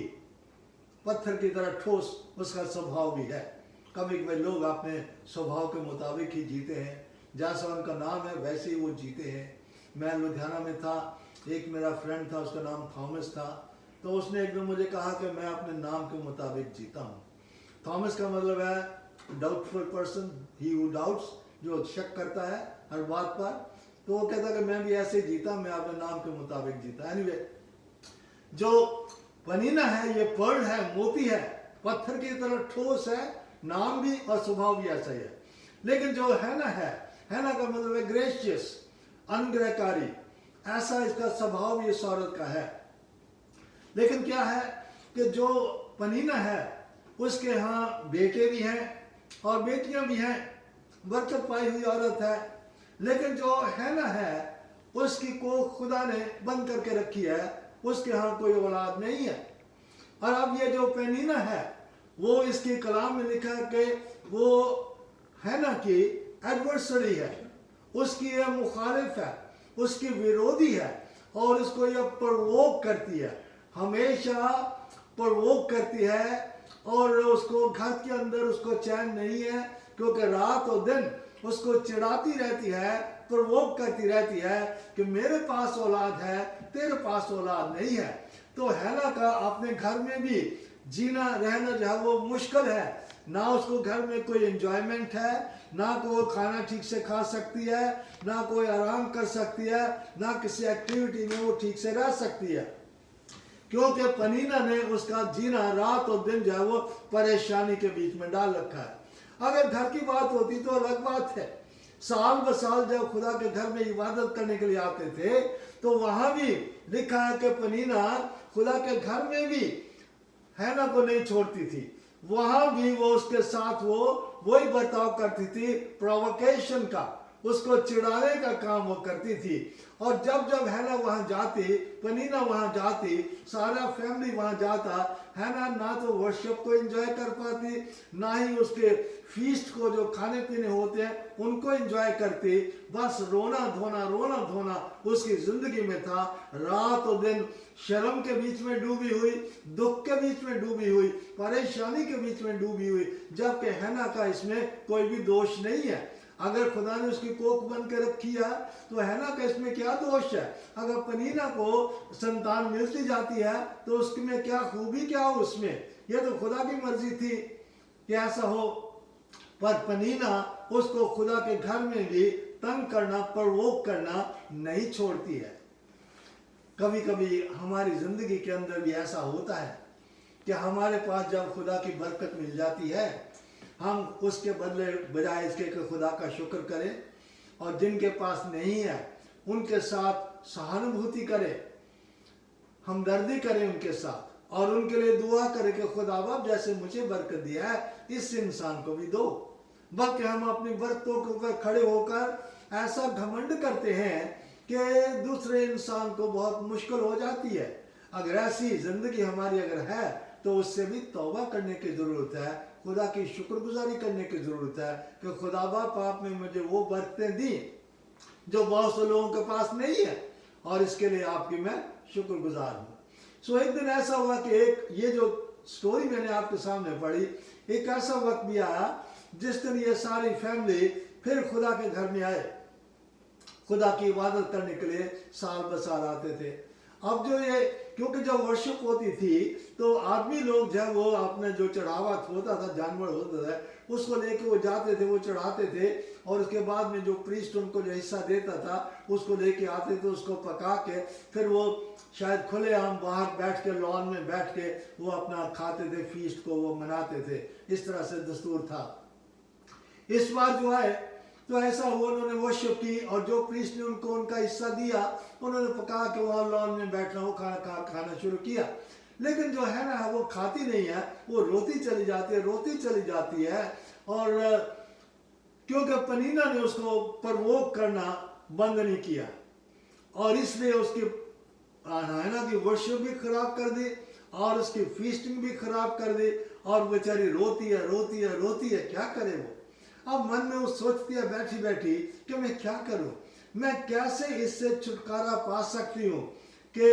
पत्थर की तरह ठोस उसका स्वभाव भी है। कभी कभी लोग अपने स्वभाव के मुताबिक ही जीते हैं, जैसा उनका नाम है वैसे ही वो जीते हैं। मैं लुधियाना में था, एक मेरा फ्रेंड था, उसका नाम थॉमस था, तो उसने एक दिन मुझे कहा कि मैं अपने नाम के मुताबिक जीता हूँ। थॉमस का मतलब है डाउटफुल पर्सन, ही हू डाउट्स, जो शक करता है हर बात पर। तो वो कहता कि मैं भी ऐसे जीता, मैं अपने नाम के मुताबिक जीता। एनीवे, जो पनीना है ये पर्ल है, मोती है, पत्थर की तरह ठोस है, नाम भी और स्वभाव भी ऐसा ही है। लेकिन जो हैना है, हैना का मतलब है ग्रेशियस, अनुग्रहकारी, ऐसा इसका स्वभाव इस औरत का है। लेकिन क्या है कि जो पनीना है उसके यहाँ बेटे भी हैं और बेटियां भी हैं, बरकत पाई हुई औरत है। लेकिन जो हैना है उसकी को खुदा ने बंद करके रखी है, उसके यहाँ कोई औलाद नहीं है। और अब ये जो पेनीना है वो इसकी कलाम में लिखा है कि वो हैना की एडवर्सरी है, उसकी ये मुखालिफ है, उसकी विरोधी है और उसको ये प्रवोक करती है, हमेशा प्रवोक करती है। और उसको घर के अंदर उसको चैन नहीं है, क्योंकि रात और दिन उसको चिढ़ाती रहती है, प्रवोक करती रहती है कि मेरे पास औलाद है, तेरे पास औलाद नहीं है। तो हैना का अपने घर में भी जीना रहना जो है वो मुश्किल है। ना उसको घर में कोई एंजॉयमेंट है, ना कोई खाना ठीक से खा सकती है, ना कोई आराम कर सकती है, ना किसी एक्टिविटी में वो ठीक से रह सकती है, क्योंकि पनीना ने उसका जीना रात और दिन जो है वो परेशानी के बीच में डाल रखा है। अगर घर की बात होती तो अलग बात है। साल ब साल जब खुदा के घर में इबादत करने के लिए आते थे तो वहां भी लिखा है कि पनीना खुदा के घर में भी हैना को नहीं छोड़ती थी, वहां भी वो उसके साथ वो वही बर्ताव करती थी, प्रोवोकेशन का, उसको चिढ़ाने का काम वो करती थी। और जब जब हैना वहां जाती, पनीना वहां जाती, सारा फैमिली वहां जाता, हैना ना तो वर्शिप को एंजॉय कर पाती, ना ही उसके फीस्ट को जो खाने पीने होते हैं उनको एंजॉय करती। बस रोना धोना उसकी जिंदगी में था, रात और दिन शर्म के बीच में डूबी हुई, दुख के बीच में डूबी हुई, परेशानी के बीच में डूबी हुई, जबकि हैना का इसमें कोई भी दोष नहीं है। अगर खुदा ने उसकी कोख बन के रखी है तो हैना का इसमें क्या दोष है? अगर पनीना को संतान मिलती जाती है तो उसमें क्या खूबी, क्या हो उसमें? यह तो खुदा की मर्जी थी कि ऐसा हो, पर पनीना उसको खुदा के घर में भी तंग करना, प्रवोक करना नहीं छोड़ती है। कभी कभी हमारी जिंदगी के अंदर भी ऐसा होता है कि हमारे पास जब खुदा की बरकत मिल जाती है, हम उसके बदले बजाय इसके कि खुदा का शुक्र करें और जिनके पास नहीं है उनके साथ सहानुभूति करें, हमदर्दी करें उनके साथ और उनके लिए दुआ करें कि खुदा बाप जैसे मुझे बरकत दिया है इस इंसान को भी दो। बल्कि हम अपनी बरकतों के ऊपर खड़े होकर ऐसा घमंड करते हैं कि दूसरे इंसान को बहुत मुश्किल हो जाती है। अगर ऐसी जिंदगी हमारी अगर है तो उससे भी तौबा करने की जरूरत है, खुदा की शुक्रगुजारी करने की जरूरत है कि खुदा बाप आपने मुझे वो बरकतें दी जो बहुत से लोगों के पास नहीं है और इसके लिए आपकी मैं शुक्रगुजार हूँ। सो एक दिन ऐसा हुआ कि एक ये जो स्टोरी मैंने आपके सामने पढ़ी, एक ऐसा वक्त भी आया जिस दिन ये सारी फैमिली फिर खुदा के घर में आए, खुदा की इबादत करने के लिए साल ब साल आते थे। अब जो ये, क्योंकि जब वर्शिप होती थी तो आदमी लोग जब वो अपने जो चढ़ावा होता था, जानवर होता था, उसको लेके वो जाते थे, वो चढ़ाते थे और उसके बाद में जो प्रीस्ट उनको जो हिस्सा देता था उसको लेके आते थे, उसको पका के फिर वो शायद खुलेआम बाहर बैठ के, लॉन में बैठ के वो अपना खाते थे, फीस्ट को वो मनाते थे। इस तरह से दस्तूर था। इस बार जो है तो ऐसा हुआ, उन्होंने वर्शिप की और जो प्रीस्ट ने उनको उनका हिस्सा दिया, उन्होंने पका के वहाँ लॉन में बैठना, वो खाना शुरू किया। लेकिन जो है ना वो खाती नहीं है, वो रोती चली जाती है। और क्योंकि पनीना ने उसको प्रवोक करना बंद नहीं किया, और इसलिए उसकी हैना की वर्शिप भी खराब कर दी और उसकी फीस्टिंग भी खराब कर दी, और बेचारी रोती है। क्या करे वो? अब मन में वो सोचती है बैठी बैठी कि मैं क्या करूं, मैं कैसे इससे छुटकारा पा सकती हूँ कि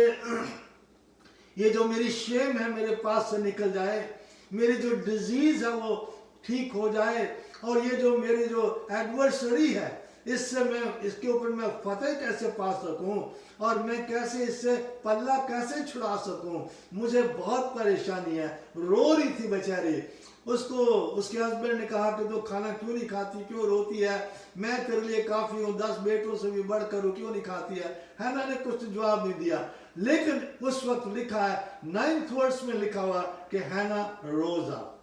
ये जो मेरी शेम है मेरे पास से निकल जाए, मेरी जो डिजीज है वो ठीक हो जाए, और ये जो मेरी जो एडवर्सरी है इससे मैं इसके ऊपर मैं फतेह कैसे पा सकूं, और मैं कैसे इससे पल्ला कैसे छुड़ा सकूं। मुझे बहुत परेशानी है। रो रही थी बेचारी। उसको उसके हस्बैंड ने कहा कि तो खाना क्यों नहीं खाती, क्यों रोती है, मैं तेरे लिए काफी हूँ, 10 बेटों से भी बढ़कर हूँ, क्यों नहीं खाती है। हैना ने कुछ जवाब नहीं दिया। लेकिन उस वक्त लिखा है 9th वर्स में लिखा हुआ कि हैना रोज अप।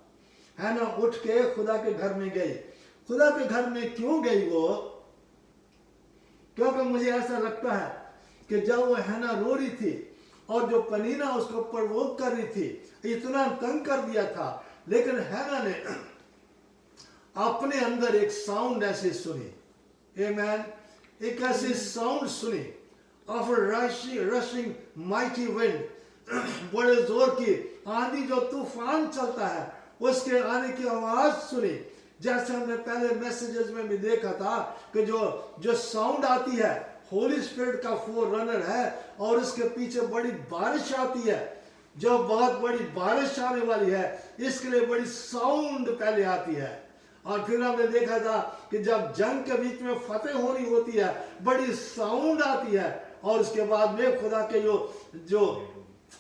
हैना उठ के खुदा के घर में गई। खुदा के घर में क्यों गई वो? क्योंकि मुझे ऐसा लगता है कि जब वो हैना रो रही थी और जो पनीना उसको प्रवोक कर रही थी, इतना तंग कर दिया था, लेकिन हैना ने अपने अंदर एक साउंड ऐसे सुनी, आमेन, एक ऐसी साउंड सुनी ऑफ रशिंग माइटी विंड, बड़े जोर की आंधी, जो तूफान चलता है उसके आने की आवाज सुनी। जैसे हमने पहले मैसेजेस में भी देखा था कि जो साउंड आती है होली स्पिरिट का फोर रनर है, और उसके पीछे बड़ी बारिश आती है। जब बहुत बड़ी बारिश आने वाली है इसके लिए बड़ी साउंड पहले आती है। और फिर हमने देखा था कि जब जंग के बीच में फतेह होनी होती है बड़ी साउंड आती है, और उसके बाद में खुदा के जो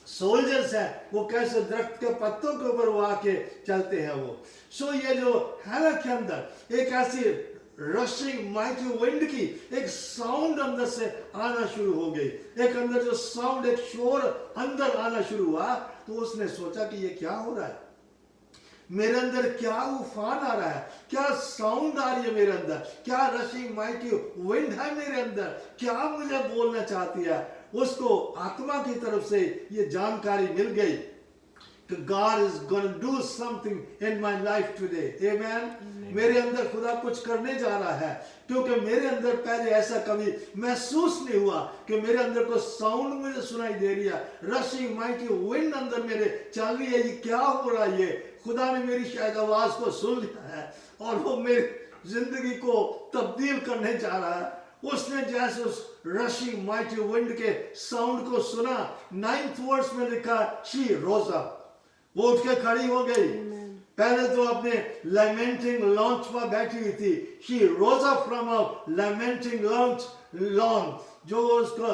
सोल्जर्स हैं वो कैसे दरख्त के पत्तों के ऊपर वो आके चलते हैं वो। सो ये जो हैना के अंदर एक ऐसी रशिंग माइटी विंड की एक साउंड अंदर से आना शुरू हो गई, एक अंदर जो साउंड, एक शोर अंदर आना शुरू हुआ, तो उसने सोचा कि ये क्या हो रहा है, मेरे अंदर क्या उफान आ रहा है, क्या साउंड आ रही है मेरे अंदर, क्या रशिंग माइटी विंड है मेरे अंदर, क्या मुझे बोलना चाहती है। उसको आत्मा की तरफ से ये जानकारी मिल गई कि God is going to do something in my life today, amen। मेरे अंदर खुदा कुछ करने जा रहा है, क्योंकि मेरे अंदर पहले ऐसा कभी महसूस नहीं हुआ कि मेरे अंदर कोई साउंड मुझे सुनाई दे रही है, रशिंग माइटी विंड अंदर मेरे चल रही है। ये क्या हो रहा है? ये खुदा ने मेरी शायद आवाज को सुन लिया है और वो मेरी जिंदगी को तब्दील करने जा रहा है। उसने जैसे उस रशिंग माइटी विंड के साउंड को सुना, 9th वर्स में लिखा शी रोज अप, वो उठ के खड़ी हो गई। पहले तो अपने लैमेंटिंग लॉन्च पर बैठी हुई थी। She rose up from a lamenting lawn, जो उसका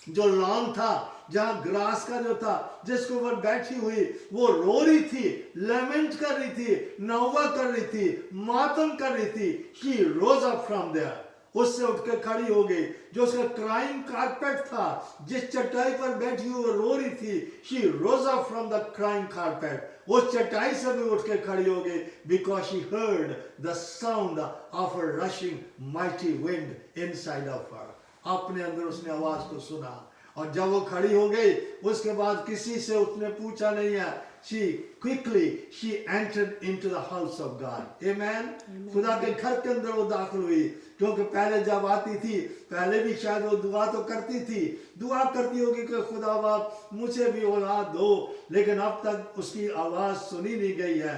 जो लॉन था, जहां ग्रास का जो था, जिसके ऊपर बैठी हुई वो रो रही थी, लेमेंट कर रही थी, नौवा कर रही थी, मातम कर रही थी। She rose up from there, उससे उठकर खड़ी हो गई। जो उसका क्राइम कारपेट था, जिस चटाई पर बैठी हुई वो रो रही थी, she rose up from the crime carpet, उस चटाई से भी उठ के खड़ी हो गई, because she heard the sound of a rushing mighty wind inside of her. अपने अंदर उसने आवाज को सुना, और जब वो खड़ी हो गई उसके बाद किसी से उसने पूछा नहीं है। she entered into the house of God, amen। खुदा के घर के अंदर वो दाखिल हुई, क्योंकि पहले जब आती थी, पहले भी शायद वो दुआ तो करती थी, दुआ करती होगी कि खुदा बाप मुझे भी औलाद दो, लेकिन अब तक उसकी आवाज सुनी नहीं गई है,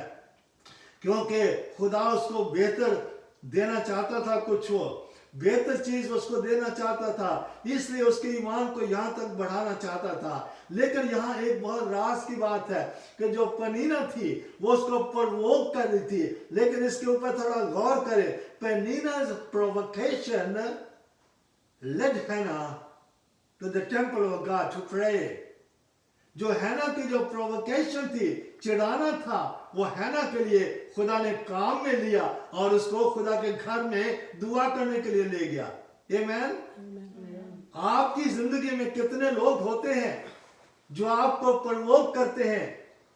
क्योंकि खुदा उसको बेहतर देना चाहता था, कुछ वो बेहतर चीज उसको देना चाहता था, इसलिए उसके ईमान को यहाँ तक बढ़ाना चाहता था। लेकिन यहाँ एक बहुत राज की बात है कि जो पनीना थी वो उसको प्रवोक कर रही थी, लेकिन इसके ऊपर थोड़ा गौर करें। पनीना's provocation led Hannah to the temple of God to pray। जो हैना की जो प्रोवोकेशन थी, चिढ़ाना था, वो हैना के लिए खुदा ने काम में लिया और उसको खुदा के घर में दुआ करने के लिए ले गया, आमेन। आपकी जिंदगी में कितने लोग होते हैं जो आपको प्रवोक करते हैं,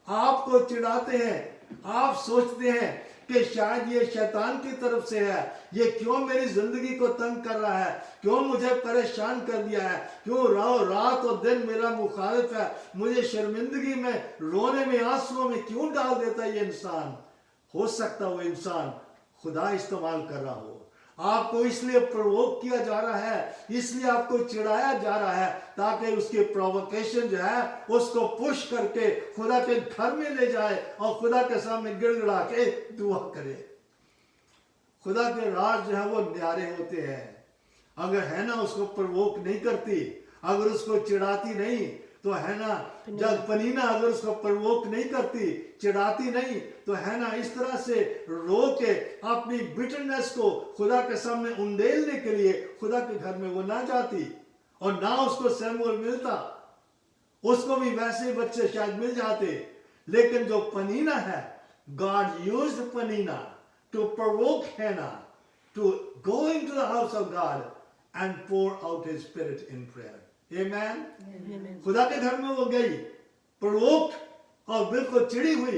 आपको चिढ़ाते हैं, आप सोचते हैं कि शायद ये शैतान की तरफ से है, ये क्यों मेरी जिंदगी को तंग कर रहा है, क्यों मुझे परेशान कर दिया है, क्यों रात और दिन मेरा मुखालिफ है, मुझे शर्मिंदगी में, रोने में, आंसुओं में क्यों डाल देता है ये इंसान। हो सकता वो इंसान खुदा इस्तेमाल कर रहा हो, आपको इसलिए प्रोवोक किया जा रहा है, इसलिए आपको चिढ़ाया जा रहा है, ताकि उसकी प्रोवोकेशन जो है उसको पुश करके खुदा के घर में ले जाए और खुदा के सामने गिड़गिड़ा के दुआ करे। खुदा के राज जो है वो न्यारे होते हैं। अगर है ना उसको प्रोवोक नहीं करती, अगर उसको चिढ़ाती नहीं, तो है ना जब पनीना अगर उसको प्रवोक नहीं करती, चिढ़ाती नहीं, तो है ना इस तरह से रो के अपनी बिटरनेस को खुदा के सामने उंडेलने के लिए खुदा के घर में वो ना जाती, और ना उसको सैमुअल मिलता, उसको भी वैसे बच्चे शायद मिल जाते। लेकिन जो पनीना है, God used Peninnah to provoke Hannah to go into the house of God and pour out his spirit in prayer. Amen. खुदा के घर में वो गई प्रोवोक और बिल्कुल चिड़ी हुई,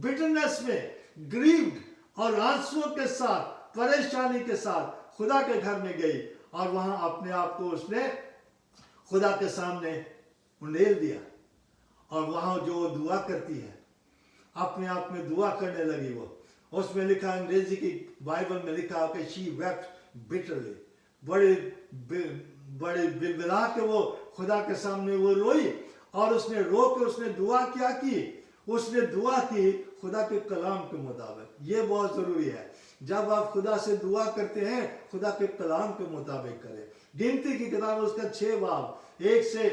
बिटरनेस में, ग्रीव्ड और आंसुओं के साथ, परेशानी के साथ खुदा के घर में गई, और वहां अपने आप को उसने खुदा के सामने उंडेल दिया। और वहां जो दुआ करती है, अपने आप में दुआ करने लगी। वो उसमें लिखा, अंग्रेजी की बाइबल में लिखा कि शी वेप्ट बिटरली, बड़े बिलबिला के वो खुदा के सामने वो रोई, और उसने रो के उसने दुआ क्या की, उसने दुआ की खुदा के कलाम के मुताबिक। ये बहुत जरूरी है, जब आप खुदा से दुआ करते हैं खुदा के कलाम के मुताबिक करें। गिनती की किताब उसका 6 बाब 1 से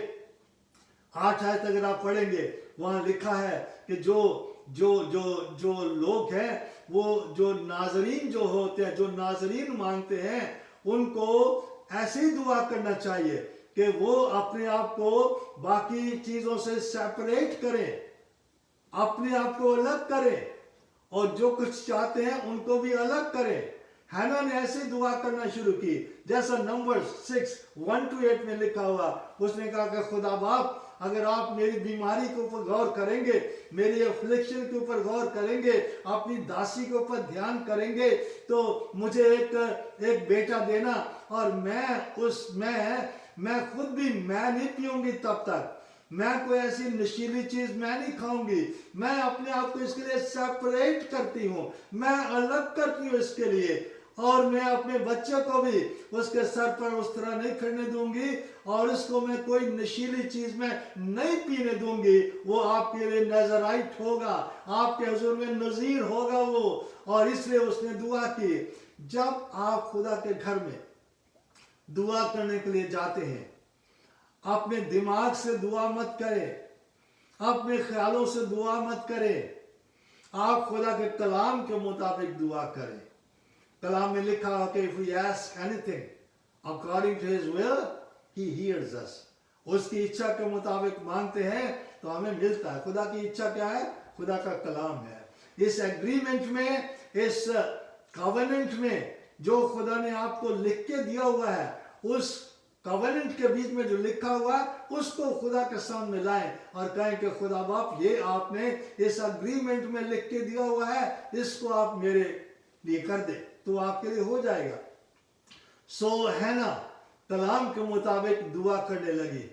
8 आयत अगर आप पढ़ेंगे, वहां लिखा है कि जो लोग हैं, वो जो नाजरीन जो होते हैं, जो नाजरीन मांगते हैं, उनको ऐसे ही दुआ करना चाहिए कि वो अपने आप को बाकी चीजों से सेपरेट करें, अपने आप को अलग करें, और जो कुछ चाहते हैं उनको भी अलग करें। हैना ने ऐसे दुआ करना शुरू की, जैसा नंबर 6:1-8 में लिखा हुआ। उसने कहा कि खुदा बाप, अगर आप मेरी बीमारी के ऊपर गौर करेंगे, मेरी अफ्लिक्शन के ऊपर गौर करेंगे, अपनी दासी के ऊपर ध्यान करेंगे, तो मुझे एक बेटा देना, और मैं खुद भी मैं नहीं पीऊंगी, तब तक मैं कोई ऐसी नशीली चीज मैं नहीं खाऊंगी, मैं अपने आप को इसके लिए सेपरेट करती हूँ, मैं अलग करती हूँ इसके लिए, और मैं अपने बच्चे को भी उसके सर पर उस तरह नहीं खड़ने दूंगी, और उसको मैं कोई नशीली चीज में नहीं पीने दूंगी। वो आपके लिए नजराइट होगा, आपके हुजूर में नजीर होगा वो। और इसलिए उसने दुआ की। जब आप खुदा के घर में दुआ करने के लिए जाते हैं, अपने दिमाग से दुआ मत करें, अपने ख्यालों से दुआ मत करें, आप खुदा के कलाम के मुताबिक दुआ करें। कलाम में लिखा है कि if we ask anything according to his will, he hears us। उसकी इच्छा के मुताबिक मांगते हैं तो हमें मिलता है। खुदा की इच्छा क्या है? खुदा का कलाम है। इस एग्रीमेंट में, इस कवेनेंट में जो खुदा ने आपको लिख के दिया हुआ है, उस कवेनेंट के बीच में जो लिखा हुआ है, उसको खुदा के सामने लाएं और कहें कि खुदा बाप, ये आपने इस एग्रीमेंट में लिख के दिया हुआ है, इसको आप मेरे लिए कर दे, तो आपके लिए हो जाएगा। सो है ना, कलाम के मुताबिक दुआ करने लगी,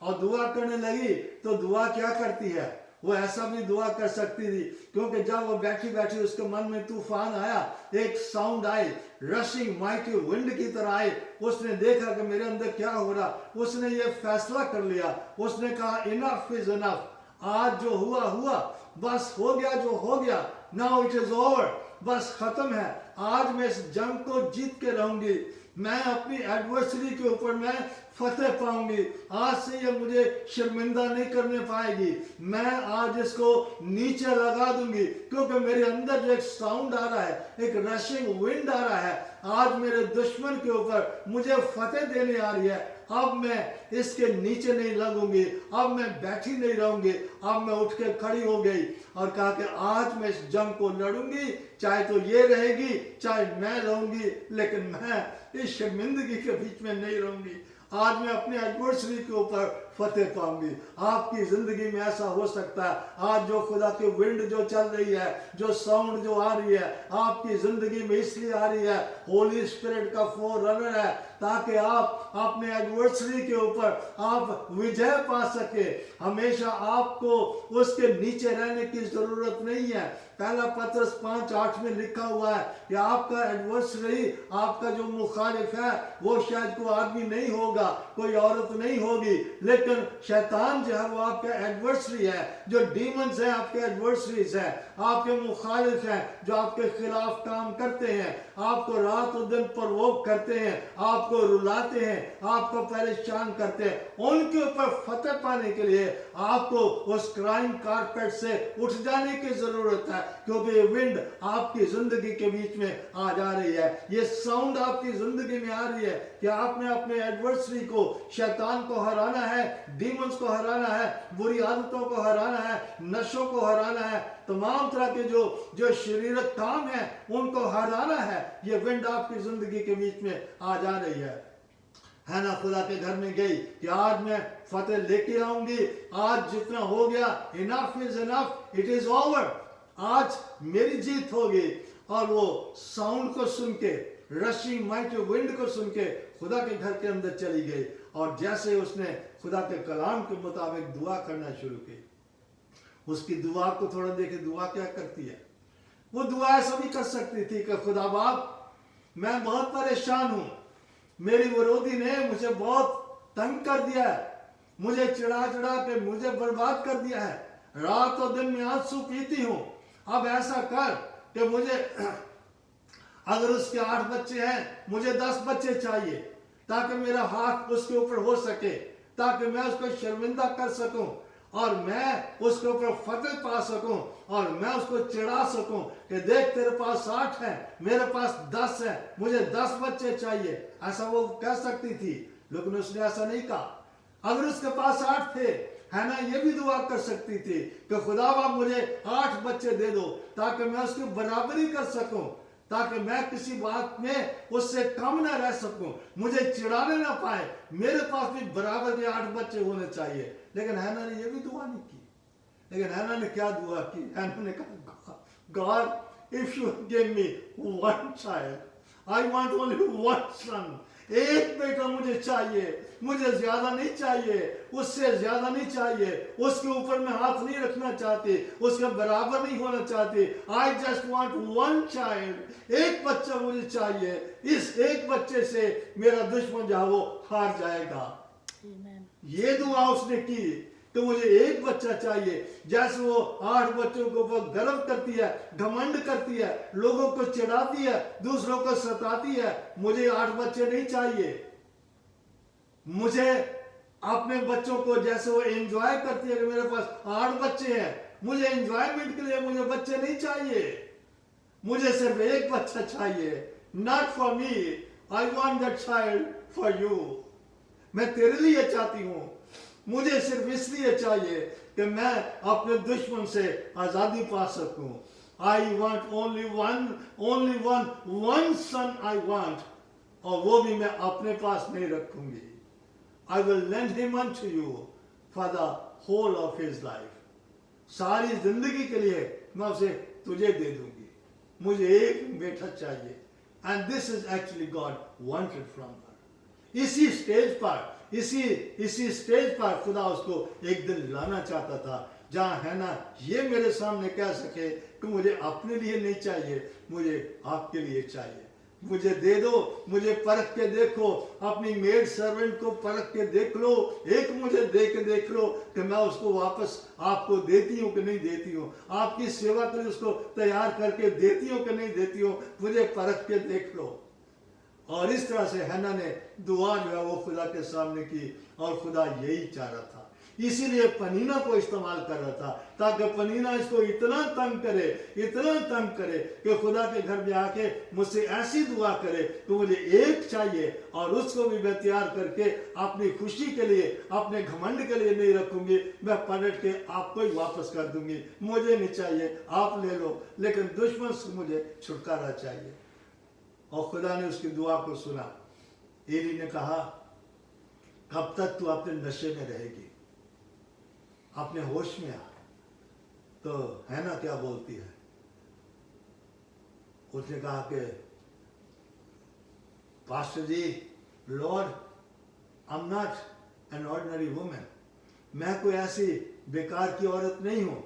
और दुआ करने लगी तो दुआ क्या करती है? वो ऐसा भी दुआ कर सकती थी, क्योंकि जब वो बैठी बैठी उसके मन में तूफान आया, एक साउंड आई, रशिंग माइटी विंड की तरह आई। उसने देखा कि मेरे अंदर क्या हो रहा, उसने ये फैसला कर लिया, उसने कहा इनफ इज इनफ, आज जो हुआ हुआ, बस हो गया जो हो गया, नाउ इट इज ओवर, बस खत्म है। आज मैं इस जंग को जीत के रहूंगी, मैं अपनी एडवर्सरी के ऊपर मैं फतेह पाऊंगी, आज से ये मुझे शर्मिंदा नहीं करने पाएगी, मैं आज इसको नीचे लगा दूंगी, क्योंकि मेरे अंदर जो एक साउंड आ रहा है, एक रशिंग विंड आ रहा है, आज मेरे दुश्मन के ऊपर मुझे फतेह देने आ रही है। अब मैं इसके नीचे नहीं लगूंगी, अब मैं बैठी नहीं रहूंगी, अब मैं उठ के खड़ी हो गई और कहा कि आज मैं इस जंग को लड़ूंगी, चाहे तो ये रहेगी, चाहे मैं रहूंगी, लेकिन मैं इस शर्मिंदगी के बीच में नहीं रहूंगी। आज मैं अपने एडवर्सरी के ऊपर फतेह पाऊंगी। आपकी जिंदगी में ऐसा हो सकता है, आज जो खुदा की विंड जो चल रही है, जो साउंड जो आ रही है आपकी जिंदगी में इसलिए आ रही है, होली स्पिरिट का फोररनर है, ताकि आप अपने एडवर्सरी के ऊपर आप विजय पा सके। हमेशा आपको उसके नीचे रहने की जरूरत नहीं है। पहला पत्रस 5:8 में लिखा हुआ है कि आपका एडवर्सरी, आपका जो मुखालिफ है, वो शायद कोई आदमी नहीं होगा, कोई औरत नहीं होगी, लेकिन शैतान जो है वो आपका एडवर्सरी है। जो डीमंस है आपके एडवर्सरीज है, आपके मुखालिफ हैं, जो आपके खिलाफ काम करते हैं, आपको रात और दिन प्रवोक करते हैं, आपको रुलाते हैं, आपको परेशान करते हैं। उनके ऊपर फतेह पाने के लिए आपको उस क्राइम कारपेट से उठ जाने की जरूरत है, क्योंकि ये विंड आपकी जिंदगी के बीच में आ जा रही है। ये साउंड आपकी जिंदगी में आ रही है कि आपने अपने एडवर्सरी को, शैतान को हराना है, डीमंस को हराना है, बुरी आदतों को हराना है, नशों को हराना है, तमाम तरह के जो शारीरिक काम है उनको हराना है। ये विंड आपकी जिंदगी के बीच में आ जा रही है ना। खुदा के घर में गई कि आज मैं फतेह लेके आऊंगी, आज जितना हो गया, enough is enough, it is over, आज मेरी जीत होगी। और वो साउंड को सुन के, रशिंग माइटी विंड को सुन के खुदा के घर के अंदर चली गई, और जैसे उसने खुदा के कलाम के मुताबिक दुआ करना शुरू की, उसकी दुआ को थोड़ा देखे, दुआ क्या करती है। वो दुआ ऐसा भी कर सकती थी कि खुदा बाप, मैं बहुत परेशान हूं, मेरी विरोधी ने मुझे बहुत तंग कर दिया है, मुझे चिढ़ा चिढ़ा के मुझे बर्बाद कर दिया है, रात और दिन में आंसू पीती हूं। अब ऐसा कर कि मुझे, अगर उसके 8 बच्चे हैं, मुझे 10 बच्चे चाहिए, ताकि मेरा हाथ उसके ऊपर हो सके, ताकि मैं उसको शर्मिंदा कर सकूं, और मैं उसके ऊपर फतेह पा सकूं, और मैं उसको चिढ़ा सकूं कि देख तेरे पास 8 है, मेरे पास 10 है, मुझे 10 बच्चे चाहिए। ऐसा वो कह सकती थी, लेकिन उसने ऐसा नहीं कहा। अगर उसके पास 8 थे, है ना, ये भी दुआ कर सकती थी कि खुदा बाप मुझे 8 बच्चे दे दो, ताकि मैं उसकी बराबरी कर सकूं, ताकि मैं किसी बात में उससे कम ना रह सकूं, मुझे चिढ़ाने ना पाए, मेरे पास भी बराबर के 8 बच्चे होने चाहिए। लेकिन हैना ने ये भी दुआ नहीं की। लेकिन हैना ने क्या दुआ की? हैना ने कहा, God if you give me 1 child, I want only 1 सन, एक बेटा मुझे चाहिए, मुझे ज्यादा नहीं चाहिए, उससे ज्यादा नहीं चाहिए, उसके ऊपर मैं हाथ नहीं रखना चाहती, उसके बराबर नहीं होना चाहती। आई जस्ट वांट 1 चाइल्ड, एक बच्चा मुझे चाहिए, इस एक बच्चे से मेरा दुश्मन जो है वो हार जाएगा। Amen. ये दुआ उसने की कि मुझे एक बच्चा चाहिए। जैसे वो 8 बच्चों के ऊपर गर्व करती है, घमंड करती है, लोगों को चिढ़ाती है, दूसरों को सताती है, मुझे 8 बच्चे नहीं चाहिए। मुझे अपने बच्चों को, जैसे वो एंजॉय करती है कि मेरे पास 8 बच्चे हैं, मुझे एंजॉयमेंट के लिए मुझे बच्चे नहीं चाहिए, मुझे सिर्फ एक बच्चा चाहिए। Not for me, I want that child for you, मैं तेरे लिए चाहती हूं, मुझे सिर्फ इसलिए चाहिए कि मैं अपने दुश्मन से आजादी पा सकूं। I want only one son I want, और वो भी मैं अपने पास नहीं रखूंगी। I will lend him unto you for the whole of his life, सारी जिंदगी के लिए मैं उसे तुझे दे दूंगी, मुझे एक बेटा चाहिए। And this is actually God wanted from her. इसी स्टेज पर खुदा उसको एक दिन लाना चाहता था, जहां है ना ये मेरे सामने कह सके कि मुझे अपने लिए नहीं चाहिए, मुझे आपके लिए चाहिए, मुझे दे दो, मुझे परख के देखो, अपनी मेड सर्वेंट को परख के देख लो, एक मुझे दे के देख लो कि मैं उसको वापस आपको देती हूँ कि नहीं देती हूँ, आपकी सेवा के लिए उसको तैयार करके देती हूँ कि नहीं देती हूँ, मुझे परख के देख लो। और इस तरह से हन्ना ने दुआ जो है वो खुदा के सामने की, और खुदा यही चाह रहा था, इसीलिए पनीना को इस्तेमाल कर रहा था, ताकि पनीना इसको इतना तंग करे कि खुदा के घर में आके मुझसे ऐसी दुआ करे कि मुझे एक चाहिए, और उसको भी मैं तैयार करके अपनी खुशी के लिए, अपने घमंड के लिए नहीं रखूंगी, मैं पलट के आपको ही वापस कर दूंगी, मुझे नहीं चाहिए, आप ले लो, लेकिन दुश्मन से मुझे छुटकारा चाहिए। और खुदा ने उसकी दुआ को सुना। एली ने कहा कब तक तू अपने नशे में रहेगी, अपने होश में आ। तो है ना क्या बोलती है, उसने कहा कि pastor ji, Lord, I am not an ordinary women, मैं कोई ऐसी बेकार की औरत नहीं हूं।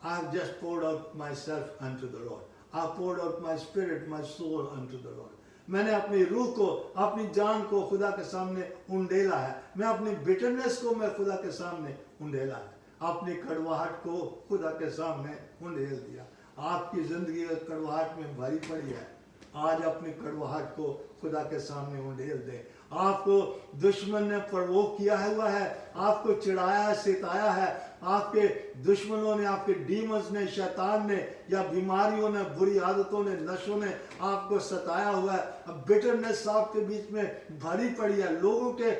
I have just poured out myself unto the Lord. I have poured out my spirit, my soul unto the Lord. मैंने अपनी रूह को, अपनी जान को खुदा के सामने उंडेला है। मैं अपनी बिटरनेस को मैं खुदा के सामने उंडेला है, अपनी कड़वाहट को खुदा के सामने उंडेल दिया। आपकी जिंदगी कड़वाहट में भरी पड़ी है, आज अपनी कड़वाहट को खुदा के सामने उंडेल दे। आपको दुश्मन ने प्रवोक किया हुआ है, आपको चिढ़ाया है, सिताया है, आपके दुश्मनों ने, आपके डीमंस ने, शैतान ने, या बीमारियों ने, बुरी आदतों ने, नशों ने आपको सताया हुआ है। अब बिटरनेस आपके बीच में भरी पड़ी है, लोगों के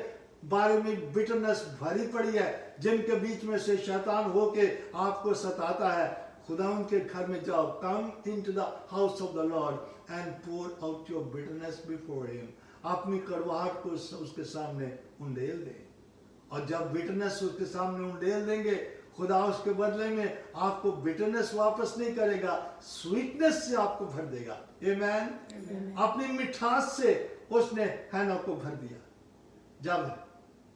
बारे में बिटरनेस भरी पड़ी है, जिनके बीच में से शैतान होके आपको सताता है। खुदा उनके घर में जाओ, come into the house of the Lord and pour out your bitterness before him. अपनी कड़वाहट को उसके सामने उंडेल दें, और जब बिटरनेस उसके सामने उंडेल देंगे, खुदा उसके बदले में आपको बिटरनेस वापस नहीं करेगा, स्वीटनेस से आपको भर देगा। आमेन। अपनी मिठास से उसने हैना को भर दिया। जब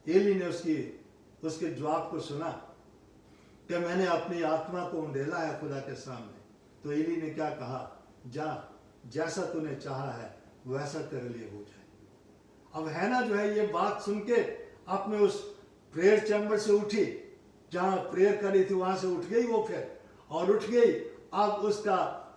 एली ने उसके जवाब को सुना कि मैंने अपनी आत्मा को उंडेला है खुदा के सामने, तो एली ने क्या कहा, जा, जैसा तूने चाहा है वैसा तेरे लिए हो जाए। अब हैना जो है ये बात सुन के अपने उस प्रेयर चैम्बर से उठी, जहां प्रेयर करी थी वहां से उठ गई वो फिर, और उठ गई। अब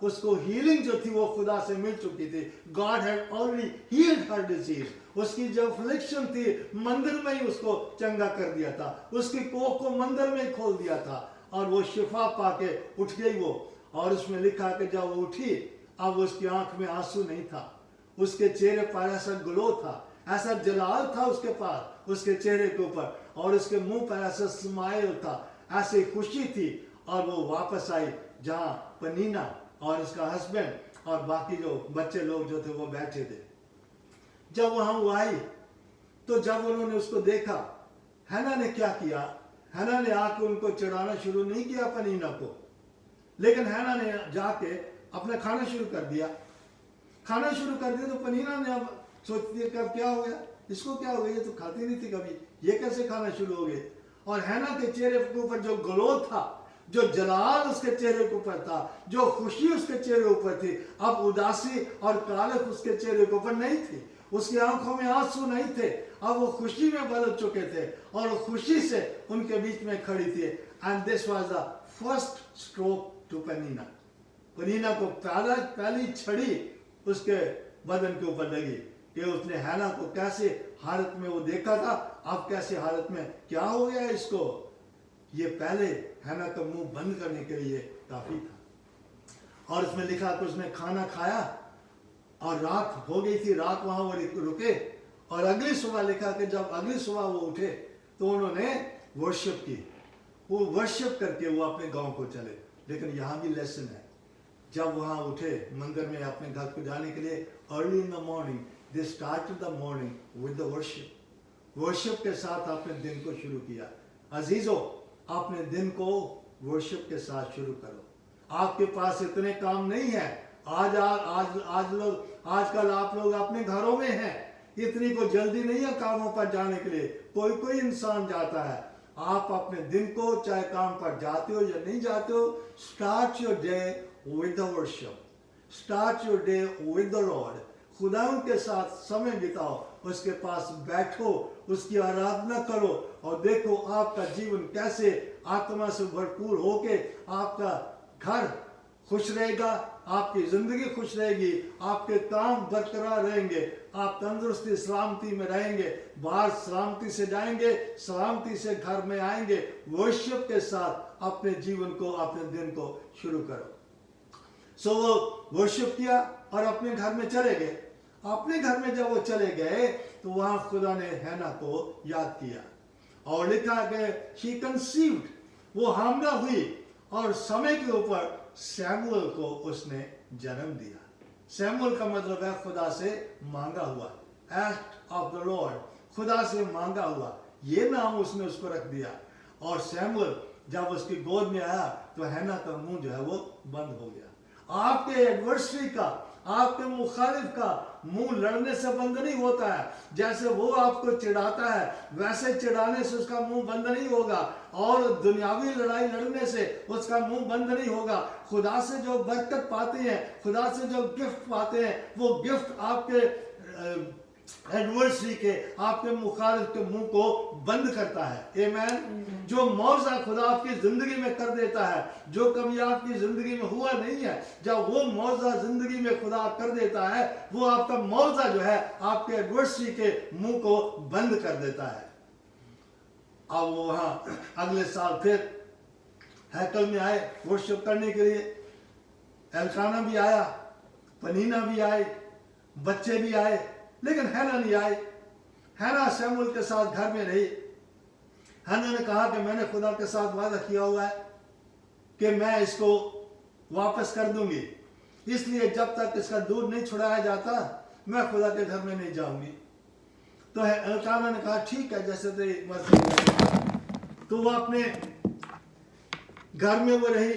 उसको हीलिंग जो थी वो खुदा से मिल चुकी थी। God had already healed her disease. उसकी जो अफ्लिक्शन थी मंदिर में ही उसको चंगा कर दिया था, उसकी कोख को मंदिर में ही खोल दिया था, और वो शिफा पाके उठ गई वो। और उसमें लिखा कि जब वो उठी, अब उसकी आंख में आंसू नहीं था, उसके चेहरे पर ऐसा ग्लो था, ऐसा जलाल था उसके पास, उसके चेहरे के ऊपर, और उसके मुंह पर ऐसा स्माइल था, ऐसी खुशी थी। और वो वापस आई जहां पनीना और उसका हस्बैंड और बाकी जो बच्चे लोग जो थे वो बैठे थे। जब वहां वो आई, तो जब उन्होंने उसको देखा, हैना ने क्या किया, हैना ने आके उनको चढ़ाना शुरू नहीं किया पनीना को, लेकिन हैना ने जाके अपना खाना शुरू कर दिया। खाना शुरू कर दिया तो पनीना ने अब सोचती है कब क्या हो गया, इसको क्या हो गया, ये तो खाती नहीं थी कभी, ये कैसे खाना शुरू हो गए। और हैना के चेहरे के ऊपर जो ग्लो था, जो जलाल उसके चेहरे के ऊपर था, जो खुशी उसके चेहरे ऊपर थी, अब उदासी और कालख उसके चेहरे के ऊपर नहीं थी, उसकी आंखों में आंसू नहीं थे, अब वो खुशी में बदल चुके थे, और वो खुशी से उनके बीच में खड़ी थी। And this was the first stroke to Peninnah. Peninnah को पहली छड़ी उसके बदन के ऊपर लगी कि उसने हैना को कैसे हालत में वो देखा था, अब कैसे हालत में, क्या हो गया इसको। ये पहले हैना का मुंह बंद करने के लिए काफी था। और उसमें लिखा कि उसने खाना खाया और रात हो गई थी, रात वहां वो रुके, और अगली सुबह लिखा कि जब अगली सुबह वो उठे तो उन्होंने वर्शिप की। वो वर्शिप करके वो अपने गांव को चले। लेकिन यहाँ भी लेसन है, जब वहां उठे मंदिर में अपने घर को जाने के लिए, early in the morning they started the morning with the worship. Worship के साथ अपने दिन को शुरू किया। अजीजों, अपने दिन को वर्शिप के साथ शुरू करो। आपके पास इतने काम नहीं है, आजकल आप लोग अपने घरों में हैं, इतनी को जल्दी नहीं है कामों पर जाने के लिए, कोई इंसान जाता है। आप अपने दिन को, चाहे काम पर जाते हो या नहीं जाते हो, start your day with the worship, start your day with the Lord. खुदा के साथ समय बिताओ, उसके पास बैठो, उसकी आराधना करो, और देखो आपका जीवन कैसे आत्मा से भरपूर होके आपका घर खुश रहेगा, आपकी जिंदगी खुश रहेगी, आपके काम बरकरार रहेंगे, आप तंदुरुस्ती सलामती में रहेंगे, बाहर सलामती से जाएंगे, सलामती से घर में आएंगे। वर्शिप के साथ अपने जीवन को, अपने दिन को शुरू करो। सो वो वर्शिप किया और अपने घर में चले गए। अपने घर में जब वो चले गए तो वहां खुदा ने हैना को याद किया, और लिखा कि शी कंसीव्ड, वो हामला हुई, और समय के ऊपर सैमुअल को उसने जन्म दिया। सैमुअल का मतलब है खुदा से मांगा हुआ, एक्ट ऑफ द लॉर्ड, खुदा से मांगा हुआ। ये नाम उसने उसको रख दिया। और सैमुअल जब उसकी गोद में आया तो हैना का मुंह जो है वो बंद हो गया। आपके एडवर्सरी का, आपके मुखालिफ का मुंह लड़ने से बंद नहीं होता है। जैसे वो आपको चिढ़ाता है वैसे चिढ़ाने से उसका मुंह बंद नहीं होगा, और दुनियावी लड़ाई लड़ने से उसका मुंह बंद नहीं होगा। खुदा से जो बरकत पाते हैं, खुदा से जो गिफ्ट पाते हैं, वो गिफ्ट आपके एडवर्सरी के, आपके मुखालिफ के मुंह को बंद करता है। आमीन। जो मौजा खुदा आपकी जिंदगी में कर देता है, जो कभी आपकी जिंदगी में हुआ नहीं है, जब वो मौजा जिंदगी में खुदा कर देता है, वो आपका मौजा जो है आपके एडवर्सरी के मुंह को बंद कर देता है। अब वो वहां अगले साल फिर हैकल में आए वर्शिप करने के लिए। एल्काना भी आया, पनीना भी आए, बच्चे भी आए, लेकिन हैना नहीं आई। हैना शमूएल के साथ घर में रही। हैना ने कहा कि मैंने खुदा के साथ वादा किया हुआ है कि मैं इसको वापस कर दूंगी, इसलिए जब तक इसका दूध नहीं छुड़ाया जाता मैं खुदा के घर में नहीं जाऊंगी। तो एल्काना ने कहा ठीक है, जैसे तेरी मर्जी। तो वो अपने घर में वो रही,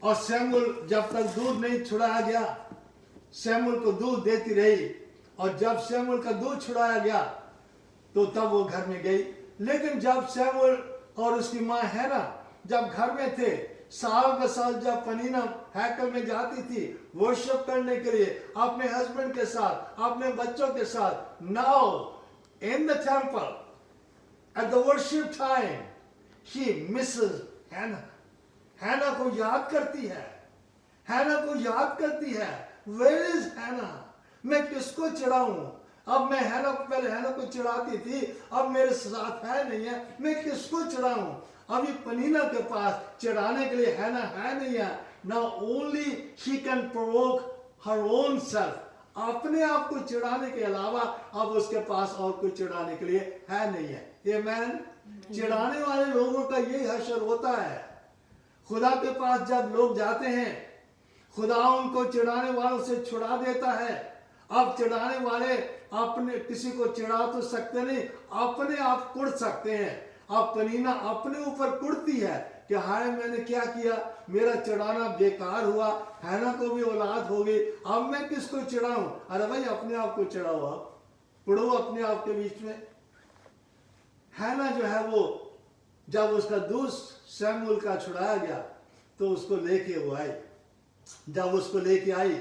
और शमूएल जब तक दूध नहीं छुड़ाया गया शमूएल को दूध देती रही, और जब शमूएल का दूध छुड़ाया गया तो तब वो घर में गई। लेकिन जब शमूएल और उसकी माँ हैना जब घर में थे, साल ब साल जब पनीना हैकल में जाती थी वर्शिप करने के लिए अपने हस्बैंड के साथ, अपने बच्चों के साथ, now in the temple at the worship time she Mrs हैना। हैना को याद करती है, हैना को याद करती है, वेयर इज हैना, मैं किसको चिढ़ाऊं। अब मैं हैना को, पहले हैना को चिढ़ाती थी, अब मेरे साथ है नहीं है, मैं किसको चिढ़ाऊं। अभी पनीना के पास चिढ़ाने के लिए हैना है नहीं है। Now only she can provoke her own self, अपने आप को चिढ़ाने के अलावा अब उसके पास और कोई चिढ़ाने के लिए है नहीं है। आमीन। चिढ़ाने वाले लोगों का यही हशर होता है। खुदा के पास जब लोग जाते हैं, खुदा उनको चिढ़ाने वालों से छुड़ा देता है। अब चिढ़ाने वाले अपने किसी को चिढ़ा तो सकते नहीं, अपने आप कुड़ सकते हैं। अब पनीना अपने ऊपर कुड़ती है कि हाय मैंने क्या किया, मेरा चिढ़ाना बेकार हुआ, हैना को भी औलाद हो गई, अब मैं किसको चिढ़ाऊं। अरे भाई अपने आप को चिढ़ाओ, आप कुड़ो अपने आप के बीच में। हैना जो है वो जब उसका दूध शमूएल का छुड़ाया गया तो उसको लेके वो आई। जब उसको लेके आई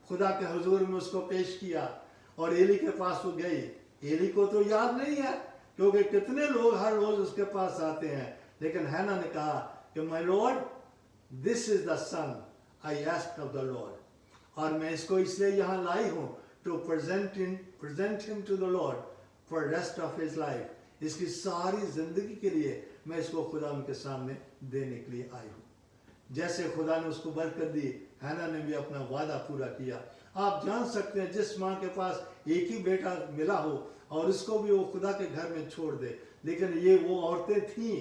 खुदा के हुजूर में उसको पेश किया और एली के पास वो गई। एली को तो याद नहीं है क्योंकि कितने लोग हर रोज उसके पास आते हैं, लेकिन हैना ने कहा कि my Lord this is the son I asked of the Lord, और मैं इसको इसलिए यहाँ लाई हूँ to present him to the Lord for rest of his life. इसकी सारी जिंदगी के लिए मैं इसको खुदा उनके सामने देने के लिए आई हूँ। जैसे खुदा ने उसको बरकत दी, हैना ने भी अपना वादा पूरा किया। आप जान सकते हैं जिस माँ के पास एक ही बेटा मिला हो और उसको भी वो खुदा के घर में छोड़ दे, लेकिन ये वो औरतें थीं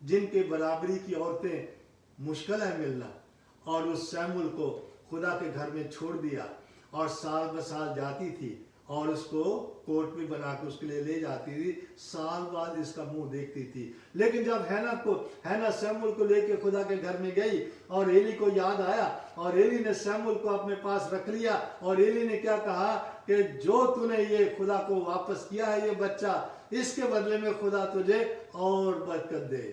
जिनके बराबरी की औरतें मुश्किल है मिलना, और उस शमूएल को खुदा के घर में छोड़ दिया और साल ब साल जाती थी और उसको कोट भी बना के उसके लिए ले जाती थी, साल बाद इसका मुंह देखती थी। लेकिन जब हैना शमूएल को लेके खुदा के घर में गई और एली को याद आया और एली ने शमूएल को अपने पास रख लिया, और एली ने क्या कहा कि जो तूने ये खुदा को वापस किया है ये बच्चा, इसके बदले में खुदा तुझे और बरकत दे।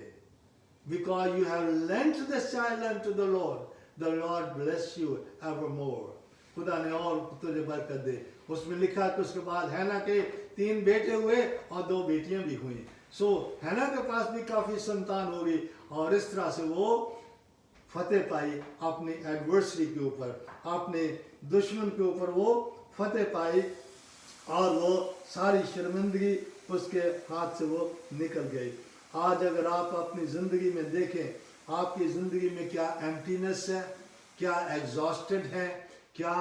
Because you have lent this child unto the Lord bless you evermore. खुदा ने और तुझे बरकत दे। उसमें लिखा कि उसके बाद हैना के 3 बेटे हुए और 2 बेटियां भी हुई। सो हैना के पास भी काफी संतान हो गई, और इस तरह से वो फतेह पाई अपने एडवर्सरी के ऊपर, अपने दुश्मन के ऊपर वो फतेह पाई, और वो सारी शर्मिंदगी उसके हाथ से वो निकल गई। आज अगर आप अपनी जिंदगी में देखें, आपकी जिंदगी में क्या एम्प्टीनेस है, क्या एग्जॉस्टेड है, क्या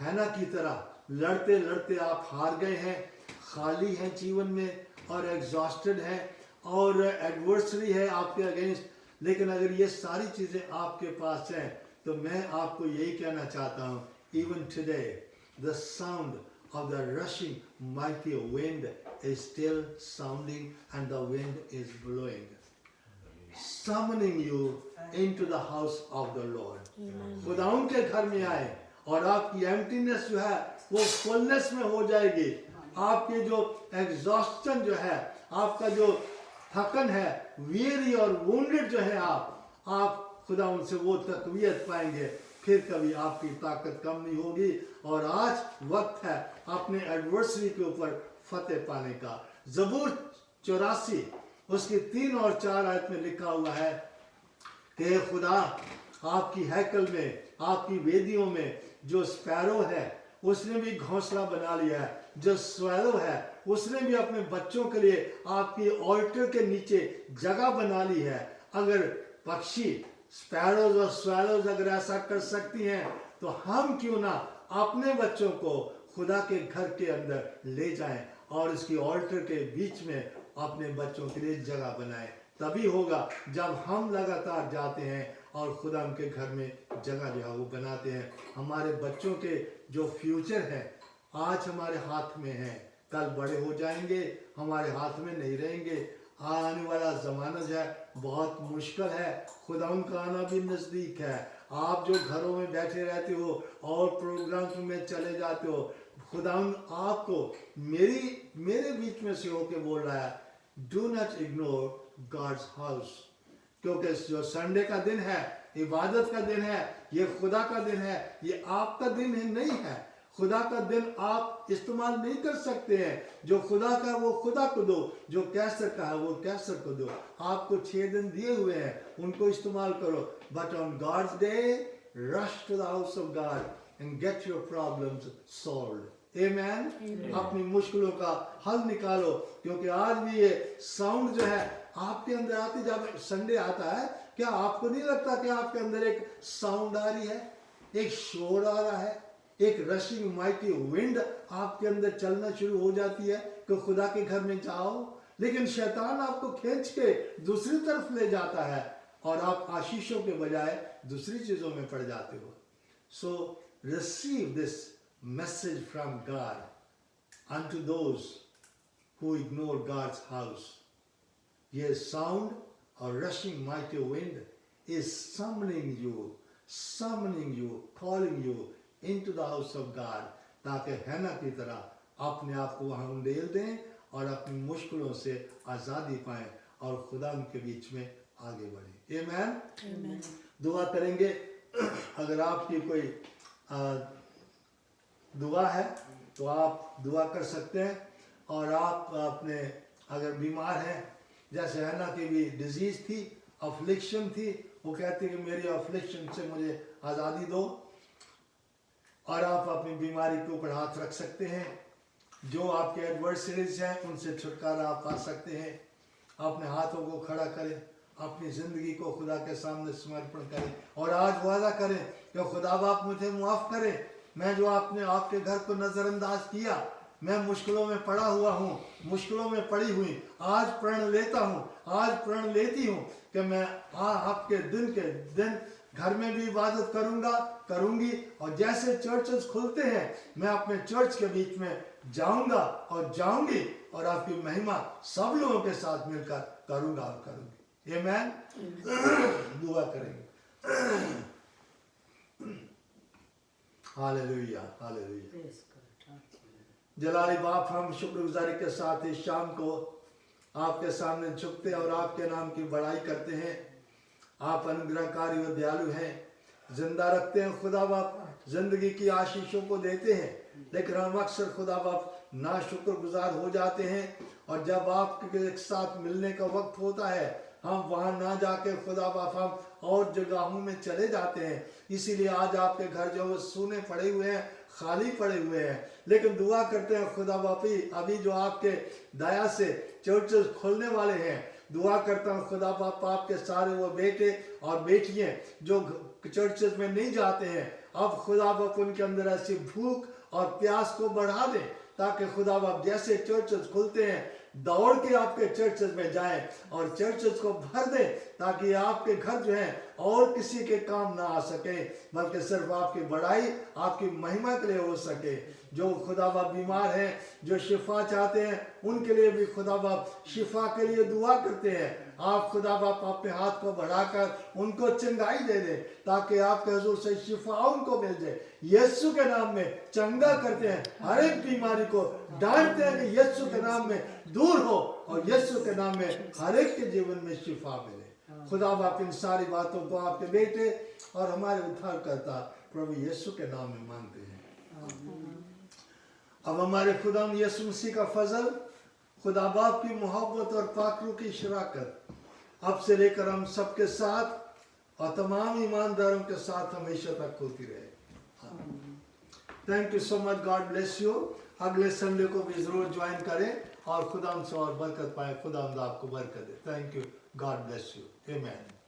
हैना की तरह लड़ते लड़ते आप हार गए हैं, खाली हैं जीवन में और एग्जॉस्टेड हैं और एडवर्सरी है आपके अगेंस्ट। लेकिन अगर ये सारी चीज़ें आपके पास हैं तो मैं आपको यही कहना चाहता हूँ, even today the sound of the rushing mighty wind is still sounding and the wind is blowing, summoning you into the house of the Lord. खुदाउन के घर में आए और आपकी एम्प्टीनेस जो है वो फुलनेस में हो जाएगी. आपकी जो एग्जॉस्टन जो है, आपका जो थकन है, weary और wounded जो है, आप खुदाउन से वो तकवीयत पाएंगे. फिर कभी आपकी ताकत कम नहीं होगी. और आज वक्त है अपने एडवर्सरी के ऊपर फतेह पाने का. ज़बूर 84 उसकी 3 और 4 आयत में लिखा हुआ है कि खुदा आपकी हैकल में, आपकी वेदियों में जो स्पैरो है उसने भी घोंसला बना लिया है. जो स्वेलो है उसने भी अपने बच्चों के लिए आपकी ऑल्टर के नीचे जगह बना ली है. अगर पक्षी स्पैरोज और स्वेलोज अगर ऐसा कर सकती हैं तो हम क्यों ना अपने बच्चों को खुदा के घर के अंदर ले जाएं और इसकी ऑल्टर के बीच में अपने बच्चों के लिए जगह बनाएं. तभी होगा जब हम लगातार जाते हैं और खुदा उनके घर में जगह जो है वो बनाते हैं. हमारे बच्चों के जो फ्यूचर है आज हमारे हाथ में है, कल बड़े हो जाएंगे, हमारे हाथ में नहीं रहेंगे. आने वाला ज़माना जो है बहुत मुश्किल है. खुदा उनका आना भी नज़दीक है. आप जो घरों में बैठे रहते हो और प्रोग्राम्स में चले जाते हो, खुदा आपको मेरे बीच में से होके बोल रहा है, do not ignore God's house. क्योंकि जो संडे का दिन है, इबादत का दिन है, ये खुदा का दिन है, ये आपका दिन ही नहीं है. खुदा का दिन आप इस्तेमाल नहीं कर सकते हैं. जो खुदा का वो खुदा को दो, जो कैसर का है वो कैसर को दो. आपको 6 दिन दिए हुए हैं, उनको इस्तेमाल करो. But on God's day rush to the house of God and get your problems solved. Amen. अपनी मुश्किलों का हल निकालो. क्योंकि आज भी ये साउंड जो है आपके अंदर आती, जब संडे आता है, क्या आपको नहीं लगता कि आपके अंदर एक साउंड आ रही है, एक शोर आ रहा है, एक रशिंग माइटी विंड आपके अंदर चलना शुरू हो जाती है कि खुदा के घर में जाओ. लेकिन शैतान आपको खींच के दूसरी तरफ ले जाता है और आप आशीषों के बजाय दूसरी चीजों में पड़ जाते हो. So receive this message from God unto those who ignore God's house. ये साउंड और rushing mighty wind is summoning you, calling you into the house of God, ताकि हैना की तरह अपने आप को वहाँ उंडेल दें और अपनी मुश्किलों से आज़ादी पाएं और खुदा उनके बीच में आगे बढ़े. आमीन. दुआ करेंगे. अगर आपकी कोई दुआ है तो आप दुआ कर सकते हैं. और आप अपने अगर बीमार हैं, जैसे हैना की भी डिजीज थी, अफ्लिक्शन थी, वो कहती है कि मेरी अफ्लिक्शन से मुझे आज़ादी दो, और आप अपनी बीमारी के ऊपर हाथ रख सकते हैं. जो आपके एडवर्सरीज हैं उनसे छुटकारा आप पा सकते हैं. अपने हाथों को खड़ा करें, अपनी ज़िंदगी को खुदा के सामने समर्पण करें और आज वादा करें कि खुदा बाप मुझे माफ़ करें. मैं जो आपने आपके घर को नज़रअंदाज किया, मैं मुश्किलों में पड़ा हुआ हूँ, मुश्किलों में पड़ी हुई, आज प्रण लेता हूँ, आज प्रण लेती हूँ कि मैं आपके दिन के दिन घर में भी इबादत करूंगी. और जैसे चर्चेस खुलते हैं मैं अपने चर्च के बीच में जाऊंगा और जाऊंगी और आपकी महिमा सब लोगों के साथ मिलकर करूंगा और करूंगी. आमीन. दुआ करेंगे. Hallelujah, hallelujah. जलाली बाप, हम शुक्रगुजारी के साथ इस शाम को आपके सामने झुकते और आपके नाम की बड़ाई करते हैं. आप अनुग्रहकारी और दयालु हैं, जिंदा रखते हैं खुदा बाप, जिंदगी की आशीषों को देते हैं. लेकिन हम अक्सर खुदा बाप ना शुक्रगुजार हो जाते हैं और जब आपके एक साथ मिलने का वक्त होता है हम वहाँ ना जाके खुदा बाप हम और जगहों में चले जाते हैं. इसीलिए आज आपके घर जो सूने पड़े हुए हैं, खाली पड़े हुए हैं. लेकिन दुआ करते हैं खुदा बापी, अभी जो आपके दया से चर्चेस खुलने वाले हैं, दुआ करता हूँ खुदा बाप आपके सारे वो बेटे और बेटियां जो चर्चेस में नहीं जाते हैं, अब खुदा बाप उनके अंदर ऐसी भूख और प्यास को बढ़ा दें ताकि खुदा बाप जैसे चर्चेस खुलते हैं दौड़ के आपके चर्चेस में जाएं और चर्चेस को भर दें ताकि आपके घर जो हैं और किसी के काम ना आ सके, बल्कि सिर्फ आपकी बड़ाई, आपकी महिमा के लिए हो सके। जो खुदा बाप बीमार हैं, जो शिफा चाहते हैं, उनके लिए भी खुदा बाप शिफा के लिए दुआ करते हैं। आप खुदा बाप अपने हाथ को बढ़ाकर उनको चंगाई दे दे, ताकि आपके हुजूर से शिफा उनको मिल जाए। यीशु के नाम में चंगा करते हैं, हर एक बीमारी को डांटते हैं कि यीशु के नाम में दूर हो, और यीशु के नाम में हर एक के जीवन में शिफा मिले। खुदा बाप इन सारी बातों को आपके बेटे और हमारे उद्धारकर्ता प्रभु यीशु के नाम में मांगते हैं। अब हमारे खुदा यीशु मसीह का फजल, खुदा बाप की मोहब्बत और पाकरू की शराकत अब से लेकर हम सबके साथ और तमाम ईमानदारों के साथ हमेशा तक होती रहे। Thank you so much, God bless you. अगले संडे को भी जरूर ज्वाइन करें और खुदा से और बरकत पाए। खुदा आपको बरकत दे। Thank you, God bless you, आमीन।